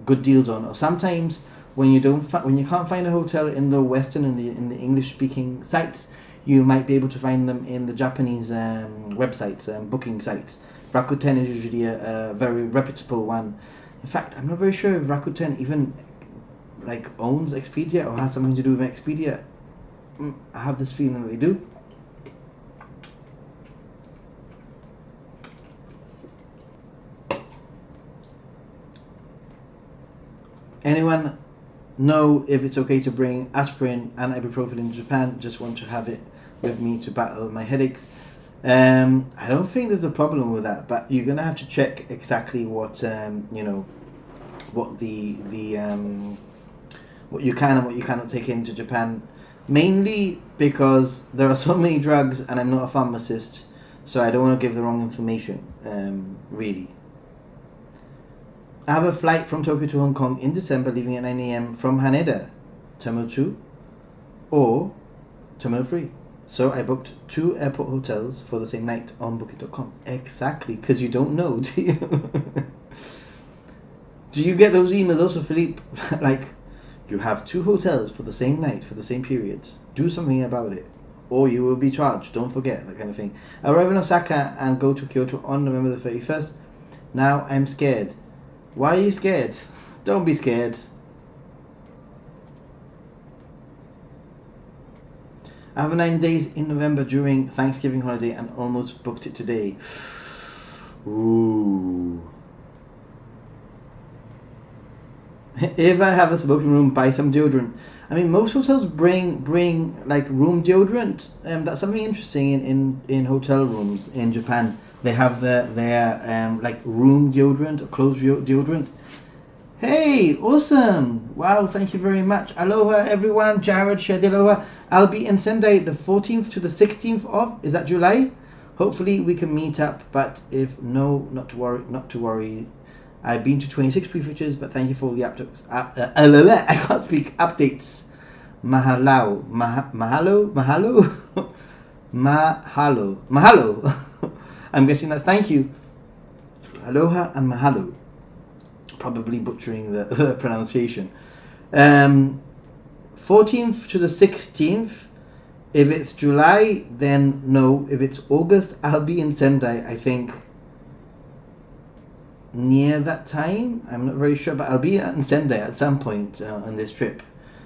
good deals on. Or sometimes when you can't find a hotel in the Western in the English speaking sites, you might be able to find them in the Japanese websites, booking sites. Rakuten is usually a very reputable one. In fact, I'm not very sure if Rakuten even owns Expedia or has something to do with Expedia. I have this feeling that they do. Anyone know if it's okay to bring aspirin and ibuprofen in Japan? Just want to have it with me to battle my headaches. I don't think there's a problem with that, but you're gonna have to check exactly what what what you can and what you cannot take into Japan. Mainly because there are so many drugs, and I'm not a pharmacist, so I don't want to give the wrong information. Really. I have a flight from Tokyo to Hong Kong in December, leaving at 9 a.m. from Haneda, Terminal 2 or Terminal 3. So I booked 2 airport hotels for the same night on booking.com. Exactly, because you don't know, do you? Do you get those emails also, Philippe? You have 2 hotels for the same night, for the same period. Do something about it. or you will be charged. Don't forget, that kind of thing. I arrive in Osaka and go to Kyoto on November the 31st. Now I'm scared. Why are you scared? Don't be scared. I have 9 days in November during Thanksgiving holiday and almost booked it today. Ooh. If I have a smoking room, buy some deodorant. I mean, most hotels bring like room deodorant. That's something interesting in hotel rooms in Japan. They have their like room deodorant or clothes deodorant. Hey, awesome! Wow, thank you very much. Aloha, everyone. Jared, shared aloha. I'll be in Sendai the 14th to the 16th of, is that July? Hopefully we can meet up, but if no, not to worry. I've been to 26 prefectures, but thank you for all the updates. I can't speak. Updates. Mahalo. I'm guessing that. Thank you. Aloha and mahalo. Probably butchering the pronunciation. 14th to the 16th. If it's July, then no. If it's August, I'll be in Sendai, I think. Near that time, I'm not very sure, but I'll be in Sendai at some point on this trip.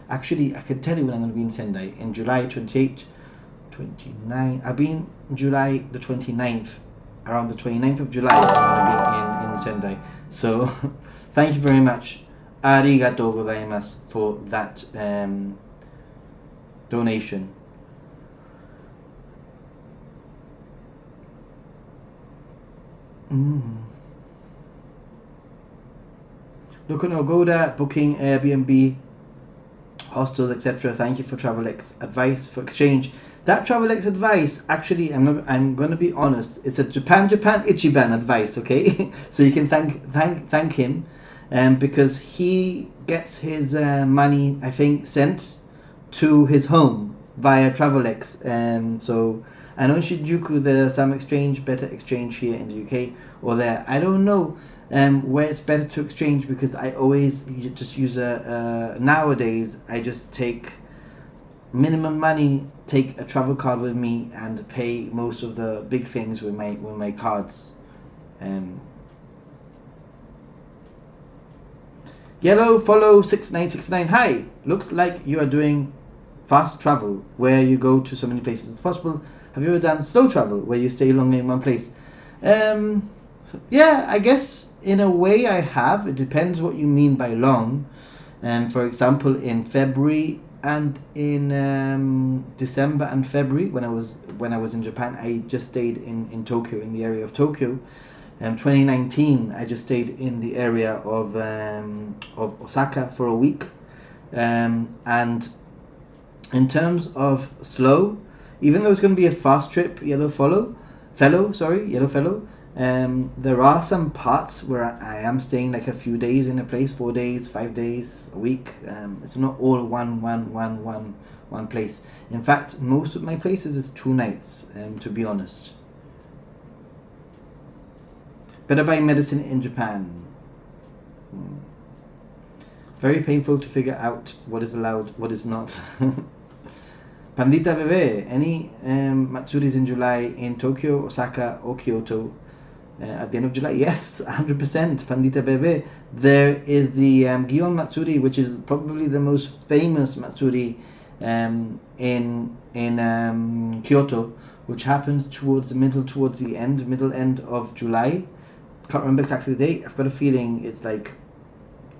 Actually, I can tell you when I'm going to be in Sendai. In July 28, 29. I'll be in July the 29th. Around the 29th of July, I'm going to be in Sendai. So, thank you very much. Arigatou gozaimasu for that donation. Look on Agoda, booking Airbnb, hostels, etc. Thank you for TravelX advice for exchange. That TravelX advice, actually, I'm going to be honest. It's a Japan Ichiban advice, okay? So you can thank him, because he gets his money, I think, sent to his home via TravelX. So I know in Shinjuku there's some exchange, better exchange here in the UK or there. I don't know where it's better to exchange, because I always just use nowadays I just take minimum money, take a travel card with me, and pay most of the big things with my cards. Yellow follow 6969. Hi, looks like you are doing fast travel where you go to so many places as possible. Have you ever done slow travel where you stay longer in one place? Yeah, I guess in a way I have. It depends what you mean by long. For example, in February and in December and February, when I was in Japan, I just stayed in Tokyo, in the area of Tokyo. 2019, I just stayed in the area of Osaka for a week. And in terms of slow, even though it's going to be a fast trip, Yellow Fellow, there are some parts where I am staying like a few days in a place, 4 days, 5 days, a week. It's not all one place. In fact, most of my places is 2 nights, to be honest. Better buy medicine in Japan. Very painful to figure out what is allowed, what is not. Pandita Bebe, any Matsuris in July in Tokyo, Osaka or Kyoto at the end of July? Yes, 100%, Pandita Bebe. There is the Gion Matsuri, which is probably the most famous Matsuri in Kyoto, which happens towards the middle end of July. Can't remember exactly the date. I've got a feeling it's like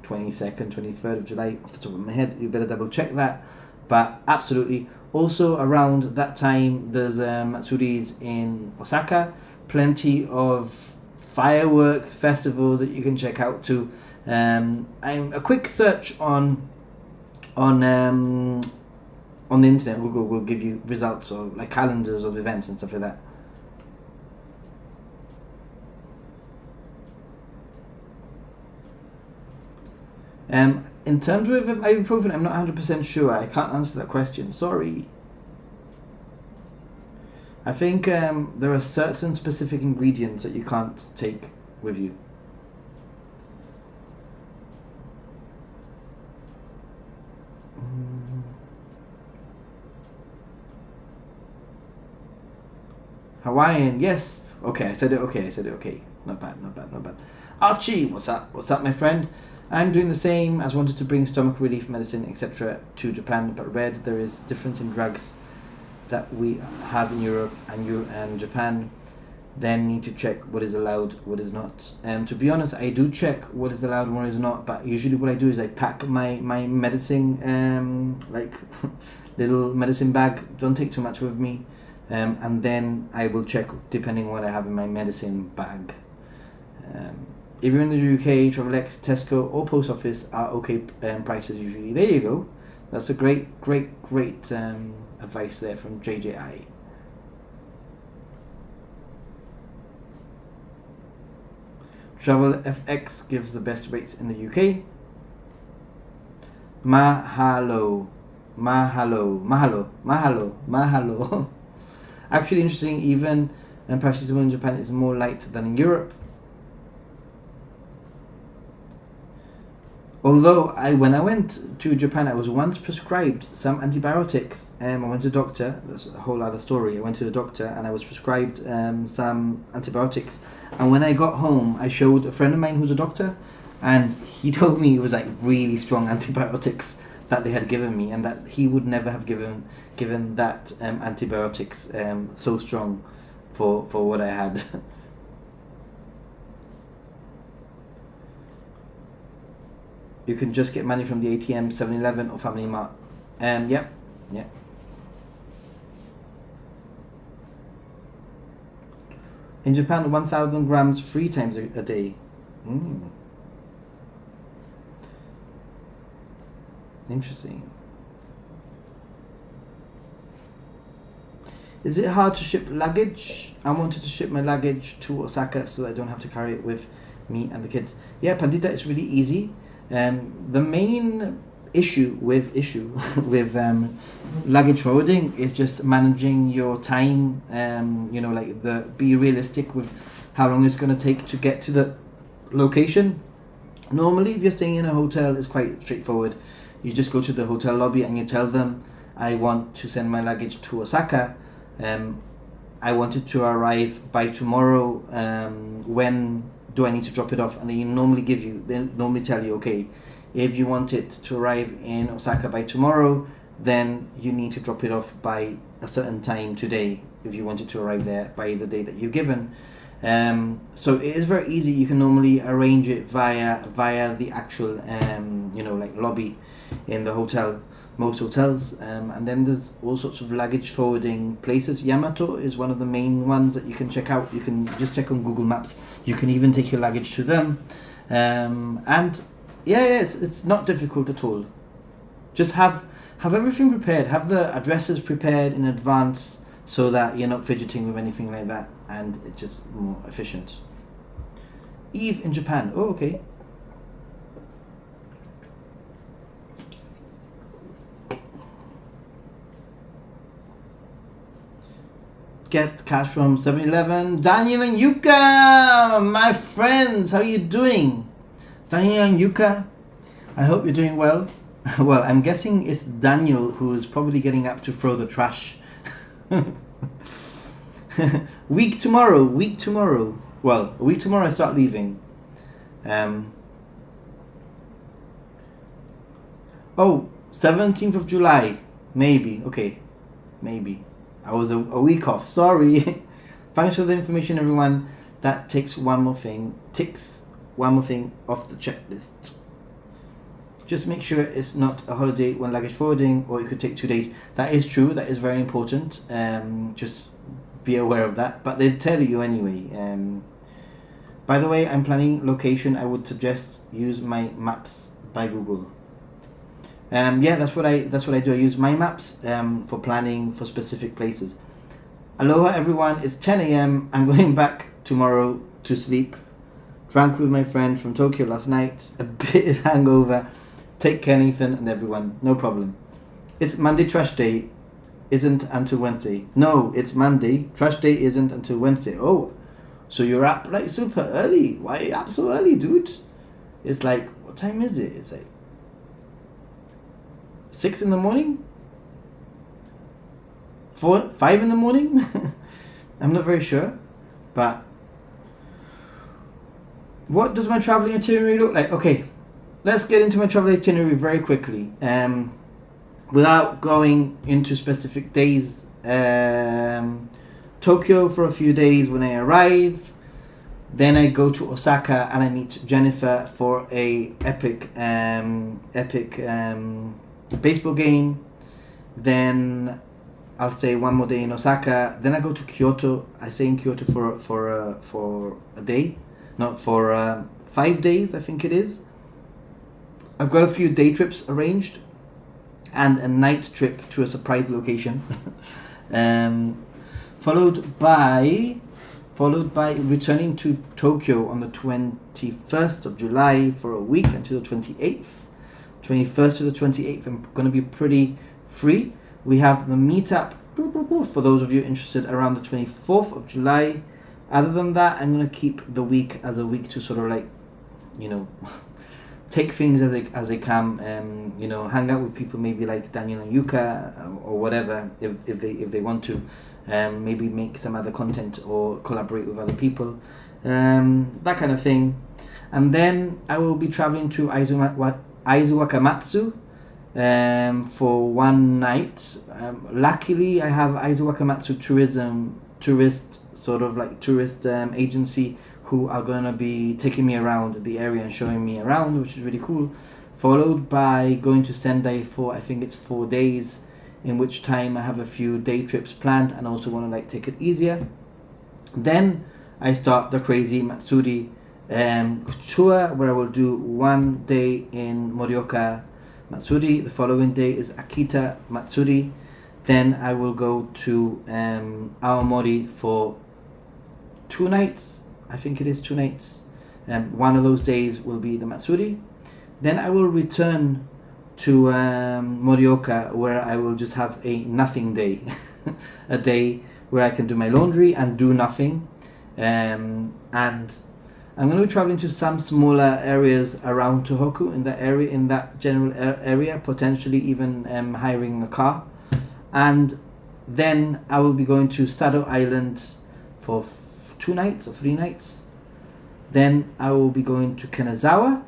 22nd, 23rd of July off the top of my head. You better double check that. But absolutely. Also around that time, there's Matsuris in Osaka. Plenty of firework festivals that you can check out too. I'm a quick search on the internet. Google will give you results of like calendars of events and stuff like that. In terms of ibuprofen, I'm not 100% sure. I can't answer that question. Sorry. I think there are certain specific ingredients that you can't take with you. Hawaiian, yes. Okay, I said it. Okay. Not bad. Archie, what's up? What's up, my friend? I'm doing the same as wanted to bring stomach relief medicine, etc. to Japan, but read there is difference in drugs that we have in Europe and Japan. Then need to check what is allowed, what is not. To be honest, I do check what is allowed and what is not, but usually what I do is I pack my medicine, like little medicine bag. Don't take too much with me. And then I will check depending what I have in my medicine bag. If you're in the UK, Travelex, Tesco or Post Office are okay prices usually. There you go. That's a great advice there from JJI. Travel FX gives the best rates in the UK. Mahalo. Actually interesting, even paracetamol in Japan is more light than in Europe. Although when I went to Japan, I was once prescribed some antibiotics. I went to a doctor. That's a whole other story. I went to the doctor and I was prescribed some antibiotics. And when I got home, I showed a friend of mine who's a doctor, and he told me it was like really strong antibiotics that they had given me, and that he would never have given that antibiotics so strong for what I had. You can just get money from the ATM, 7-Eleven or Family Mart. Yep. In Japan, 1,000 grams 3 times a day. Interesting. Is it hard to ship luggage? I wanted to ship my luggage to Osaka so I don't have to carry it with me and the kids. Yeah, Pandita, it's really easy. The main issue with luggage forwarding is just managing your time. Be realistic with how long it's going to take to get to the location. Normally, if you're staying in a hotel, it's quite straightforward. You just go to the hotel lobby and you tell them, I want to send my luggage to Osaka. I want it to arrive by tomorrow. When do I need to drop it off? And they normally tell you, okay, if you want it to arrive in Osaka by tomorrow, then you need to drop it off by a certain time today if you want it to arrive there by the day that you've given. So it is very easy. You can normally arrange it via the actual lobby in the hotel, most hotels, and then there's all sorts of luggage forwarding places. Yamato is one of the main ones that you can check out. You can just check on Google Maps. You can even take your luggage to them, and it's not difficult at all. Just have everything prepared. Have the addresses prepared in advance so that you're not fidgeting with anything like that, and it's just more efficient. Eve in Japan. Oh, okay. Get cash from 7-Eleven. Daniel and Yuka, my friends, how you doing? Daniel and Yuka, I hope you're doing well. Well, I'm guessing it's Daniel who is probably getting up to throw the trash. Week tomorrow. Well, a week tomorrow I start leaving. 17th of July. Maybe. Okay. Maybe. I was a week off. Sorry. Thanks for the information, everyone. That ticks one more thing off the checklist. Just make sure it's not a holiday when luggage forwarding, or it could take 2 days. That is true. That is very important. Just be aware of that. But they tell you anyway. By the way, I'm planning location. I would suggest use my maps by Google. That's what I do. I use my maps for planning for specific places. Aloha, everyone. It's 10 a.m. I'm going back tomorrow to sleep. Drank with my friend from Tokyo last night. A bit hangover. Take care, Nathan, and everyone. No problem. It's Monday Trash Day. Isn't until Wednesday. No, it's Monday. Trash Day isn't until Wednesday. Oh, so you're up like super early. Why are you up so early, dude? It's like, what time is it? It's like 6 in the morning? 5 in the morning? I'm not very sure, but what does my traveling itinerary look like? Okay, let's get into my travel itinerary very quickly. Without going into specific days. Tokyo for a few days when I arrive. Then I go to Osaka and I meet Jennifer for a epic baseball game. Then I'll stay one more day in Osaka. Then I go to Kyoto. I stay in Kyoto for a day, not for 5 days. I think it is. I've got a few day trips arranged, and a night trip to a surprise location. Followed by returning to Tokyo on the 21st of July for a week until the 28th. 21st to the 28th, I'm going to be pretty free. We have the meetup, for those of you interested, around the 24th of July. Other than that, I'm going to keep the week as a week to sort of like, take things as they come, hang out with people maybe like Daniel and Yuka or whatever, if they want to. Maybe make some other content or collaborate with other people, that kind of thing. And then I will be traveling to Aizu for one night. Luckily, I have Aizu tourist agency who are going to be taking me around the area and showing me around, which is really cool. Followed by going to Sendai for, I think it's 4 days, in which time I have a few day trips planned and also want to take it easier. Then I start the crazy Matsuri tour, where I will do 1 day in Morioka Matsuri. The following day is Akita Matsuri. Then I will go to Aomori for 2 nights. I think it is 2 nights. One of those days will be the Matsuri. Then I will return to Morioka, where I will just have a nothing day. A day where I can do my laundry and do nothing. And I'm going to be traveling to some smaller areas around Tohoku, in that general area, potentially even hiring a car. And then I will be going to Sado Island for 2 nights or 3 nights. Then I will be going to Kanazawa.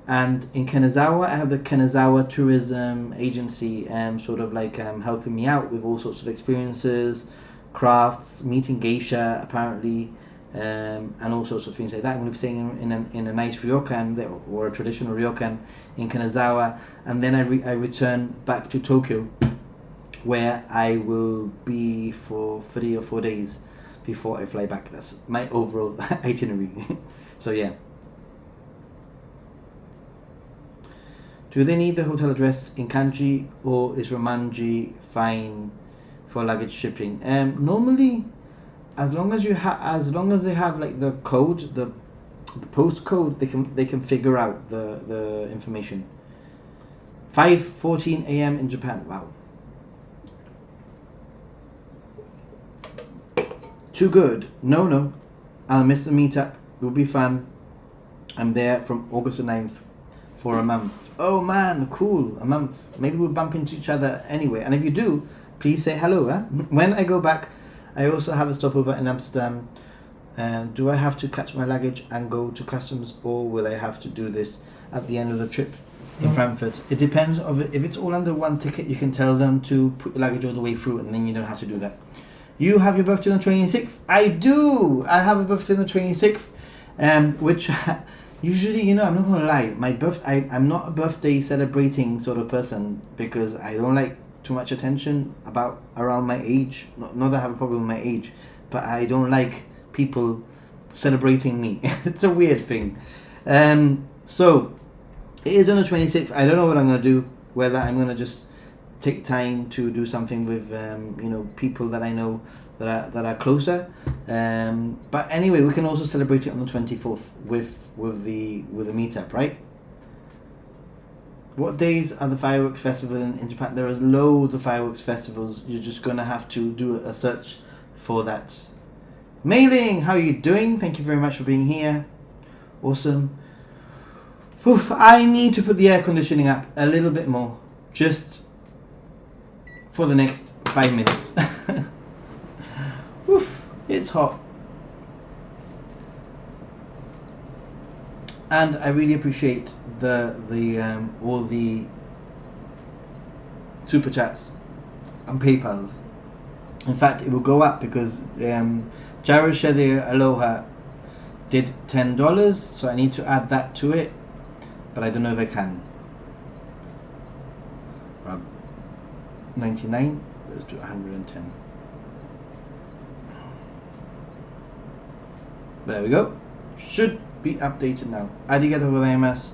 And in Kanazawa, I have the Kanazawa Tourism Agency helping me out with all sorts of experiences, crafts, meeting geisha apparently, and all sorts of things like that. I'm going to be staying in a nice ryokan or a traditional ryokan in Kanazawa, and then I return back to Tokyo, where I will be for 3 or 4 days before I fly back. That's my overall itinerary. So yeah. Do they need the hotel address in kanji, or is Romanji fine for luggage shipping? Normally, as long as they have like the code, the postcode, they can figure out the information. 5:14 a.m. in Japan. Wow. Too good. No. I'll miss the meetup. It'll be fun. I'm there from August the 9th. For a month. Oh man, cool. A month. Maybe we'll bump into each other anyway. And if you do, please say hello. When I go back, I also have a stopover in Amsterdam. Do I have to catch my luggage and go to customs, or will I have to do this at the end of the trip in Frankfurt? It depends. If it's all under one ticket, you can tell them to put your luggage all the way through, and then you don't have to do that. You have your birthday on the 26th? I do! I have a birthday on the 26th, which... Usually, I'm not going to lie, I'm not a birthday celebrating sort of person, because I don't like too much attention around my age. Not that I have a problem with my age, but I don't like people celebrating me. It's a weird thing. So, it is on the 26th. I don't know what I'm going to do, whether I'm going to just take time to do something with, people that I know that are closer. But anyway, we can also celebrate it on the 24th with the meetup, right? What days are the fireworks festival in Japan? There is loads of fireworks festivals. You're just gonna have to do a search for that. Mailing, how are you doing? Thank you very much for being here. Awesome. Oof, I need to put the air conditioning up a little bit more, just for the next 5 minutes. It's hot. And I really appreciate the all the super chats and PayPal. In fact, it will go up because Japantravel Aloha did $10, so I need to add that to it, but I don't know if I can. 99. Let's do 110. There we go. Should be updated now. Arigatou gozaimasu.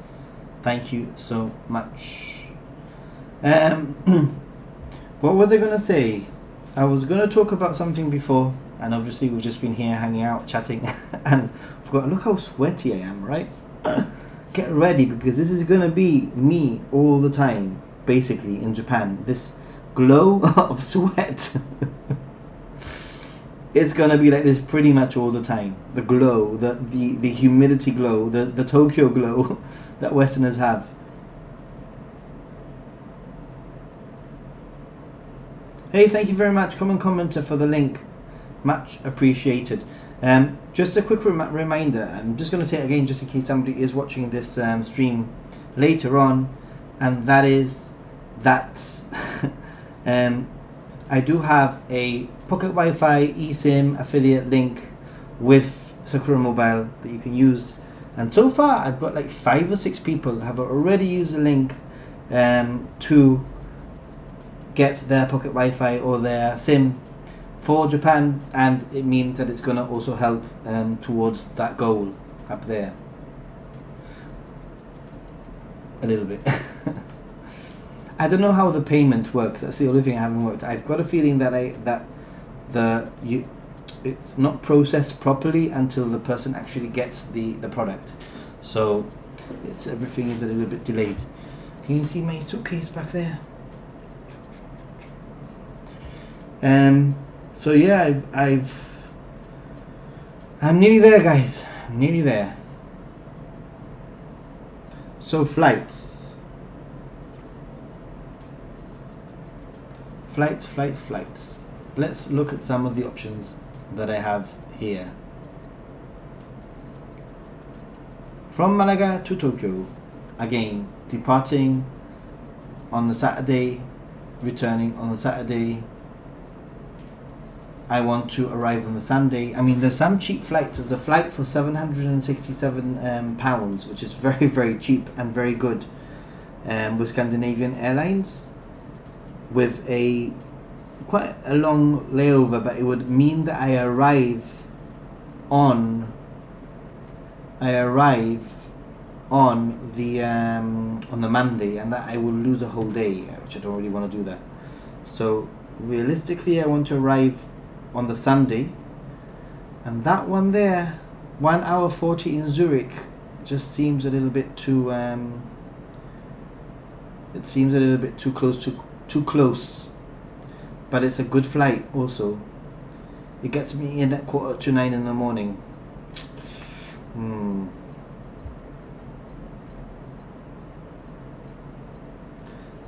Thank you so much. What was I gonna say? I was gonna talk about something before, and obviously we've just been here hanging out, chatting, and forgot. Look how sweaty I am, right? Get ready, because this is gonna be me all the time, basically, in Japan. This glow of sweat. It's gonna be like this pretty much all the time. The glow, the humidity glow, the Tokyo glow that Westerners have. Hey, thank you very much, common commenter, for the link. Much appreciated. Just a quick reminder, I'm just going to say it again just in case somebody is watching this stream later on, and that is that I do have a Pocket Wi-Fi eSIM affiliate link with Sakura Mobile that you can use, and so far I've got like 5 or 6 people have already used the link to get their Pocket Wi-Fi or their SIM for Japan, and it means that it's going to also help towards that goal up there a little bit. I don't know how the payment works. That's the only thing I haven't worked. I've got a feeling that it's not processed properly until the person actually gets the product. So everything is a little bit delayed. Can you see my suitcase back there? So yeah, I'm nearly there, guys. I'm nearly there. So flights. Let's look at some of the options that I have here. From Malaga to Tokyo, again, departing on the Saturday, returning on the Saturday. I want to arrive on the Sunday. I mean, there's some cheap flights. There's a flight for £767, which is very, very cheap and very good, with Scandinavian Airlines, with quite a long layover, but it would mean that I arrive on the Monday, and that I will lose a whole day, which I don't really want to do that. So realistically, I want to arrive on the Sunday, and that one there, 1 hour 40 in Zurich, just seems a little bit too it seems a little bit too close, but it's a good flight also. It gets me in at 8:45 in the morning.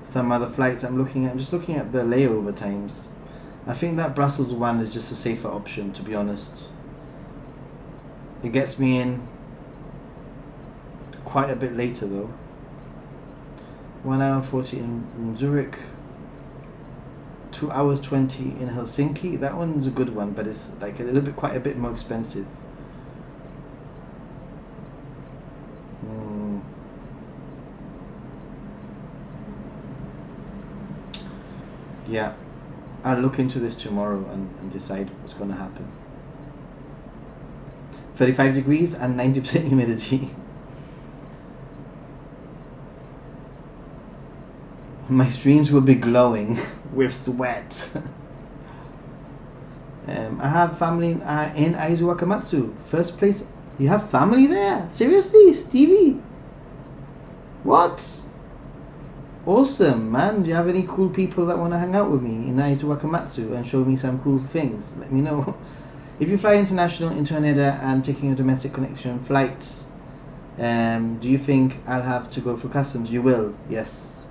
Some other flights I'm just looking at the layover times. I think that Brussels one is just a safer option, to be honest. It gets me in quite a bit later though. 1 hour 40 in Zurich, 2 hours 20 in Helsinki. That one's a good one, but it's like quite a bit more expensive. Yeah, I'll look into this tomorrow and decide what's going to happen. 35 degrees and 90% humidity. My streams will be glowing with sweat. I have family in Aizu Wakamatsu. First place. You have family there? Seriously, Stevie? What? Awesome, man. Do you have any cool people that want to hang out with me in Aizu Wakamatsu and show me some cool things? Let me know. If you fly international into Haneda and taking a domestic connection flight, do you think I'll have to go through customs? You will, yes.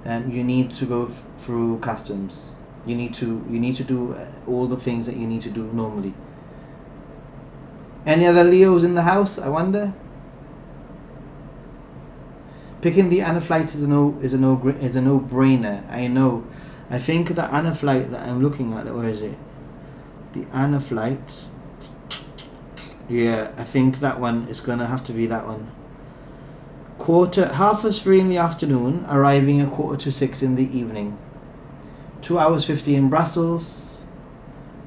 You need to go through customs. You need to do all the things that you need to do normally. Any other Leos in the house, I wonder? Picking the Anna flight is a no-brainer. I know. I think the Anna flight that I'm looking at, where is it? The Anna flight. Yeah, I think that one is gonna have to be that one. 3:30 in the afternoon, arriving at 5:45 in the evening. 2 hours 50 in Brussels.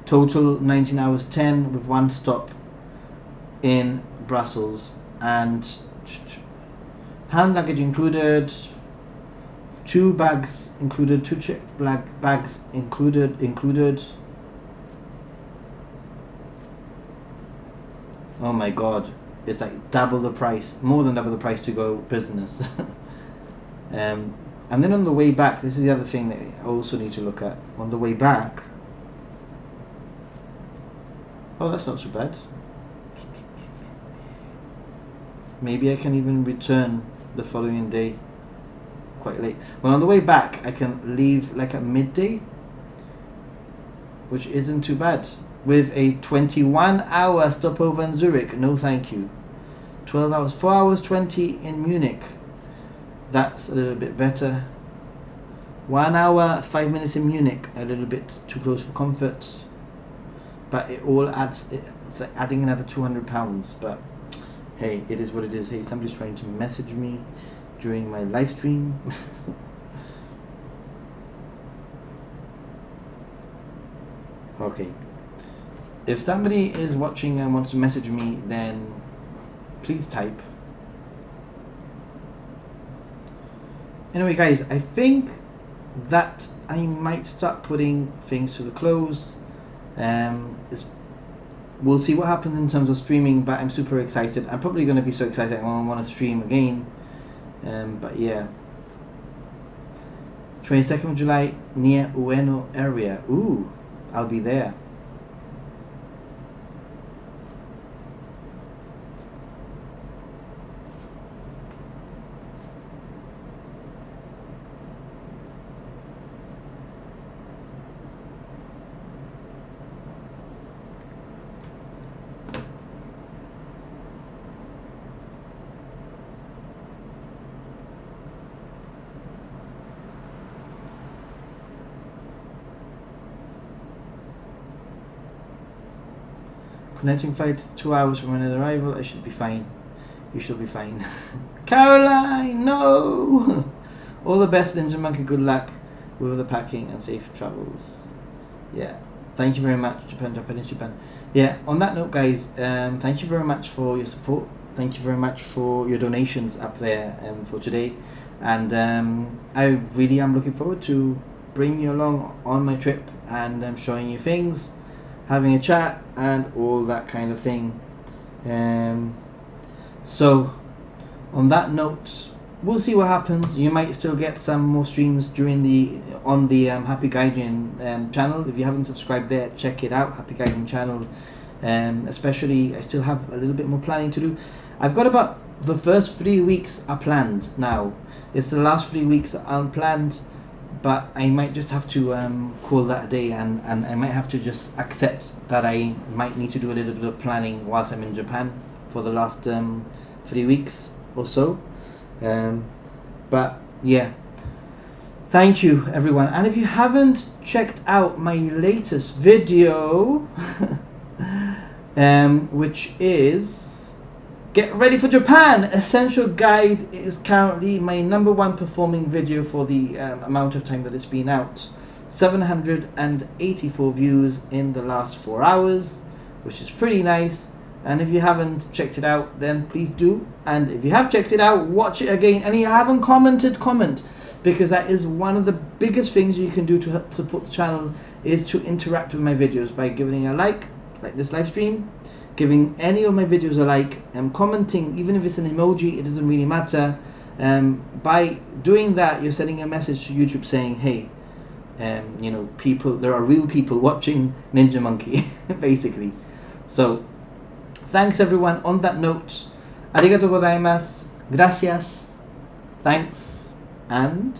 Total 19 hours 10 with one stop in Brussels, and hand luggage included, 2 bags included, 2 checked bags included. Oh my god, it's like double the price, more than double the price to go business. And then on the way back, this is the other thing that I also need to look at. On the way back, oh, that's not so bad. Maybe I can even return the following day quite late. Well, on the way back, I can leave like at midday, which isn't too bad. With a 21-hour stopover in Zurich, no thank you. 12 hours, 4 hours 20 in Munich. That's a little bit better. 1 hour, 5 minutes in Munich, a little bit too close for comfort. But it all adds, it's like adding another £200. But hey, it is what it is. Hey, somebody's trying to message me during my live stream. Okay. If somebody is watching and wants to message me, then please type. Anyway, guys, I think that I might start putting things to the close. We'll see what happens in terms of streaming, but I'm super excited. I'm probably going to be so excited I want to stream again. But yeah. 22nd of July, near Ueno area. Ooh, I'll be there. Connecting flights 2 hours from an arrival. I should be fine. You should be fine. Caroline, no! All the best, Ninja Monkey. Good luck with the packing and safe travels. Yeah. Thank you very much, Japan. Yeah, on that note, guys, thank you very much for your support. Thank you very much for your donations up there for today. And I really am looking forward to bringing you along on my trip and showing you things, having a chat and all that kind of thing. So on that note, we'll see what happens. You might still get some more streams on the Happy Gaijin channel. If you haven't subscribed there, check it out, Happy Gaijin channel. Especially, I still have a little bit more planning to do. I've got about the first 3 weeks are planned now. It's the last 3 weeks that aren't planned. But I might just have to call that a day, and I might have to just accept that I might need to do a little bit of planning whilst I'm in Japan for the last 3 weeks or so. But yeah, thank you everyone. And if you haven't checked out my latest video, which is Get Ready for Japan Essential Guide, is currently my #1 performing video for the amount of time that it's been out. 784 views in the last 4 hours, which is pretty nice. And if you haven't checked it out, then please do. And if you have checked it out, watch it again. And if you haven't commented, comment, because that is one of the biggest things you can do to support the channel, is to interact with my videos by giving a like this live stream, giving any of my videos a like, and commenting, even if it's an emoji, it doesn't really matter. By doing that, you're sending a message to YouTube saying, hey, people, there are real people watching Ninja Monkey, basically. So thanks everyone. On that note, arigatou gozaimasu, gracias, thanks, and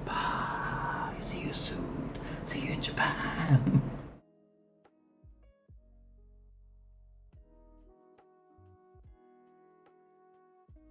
bye. See you soon. See you in Japan.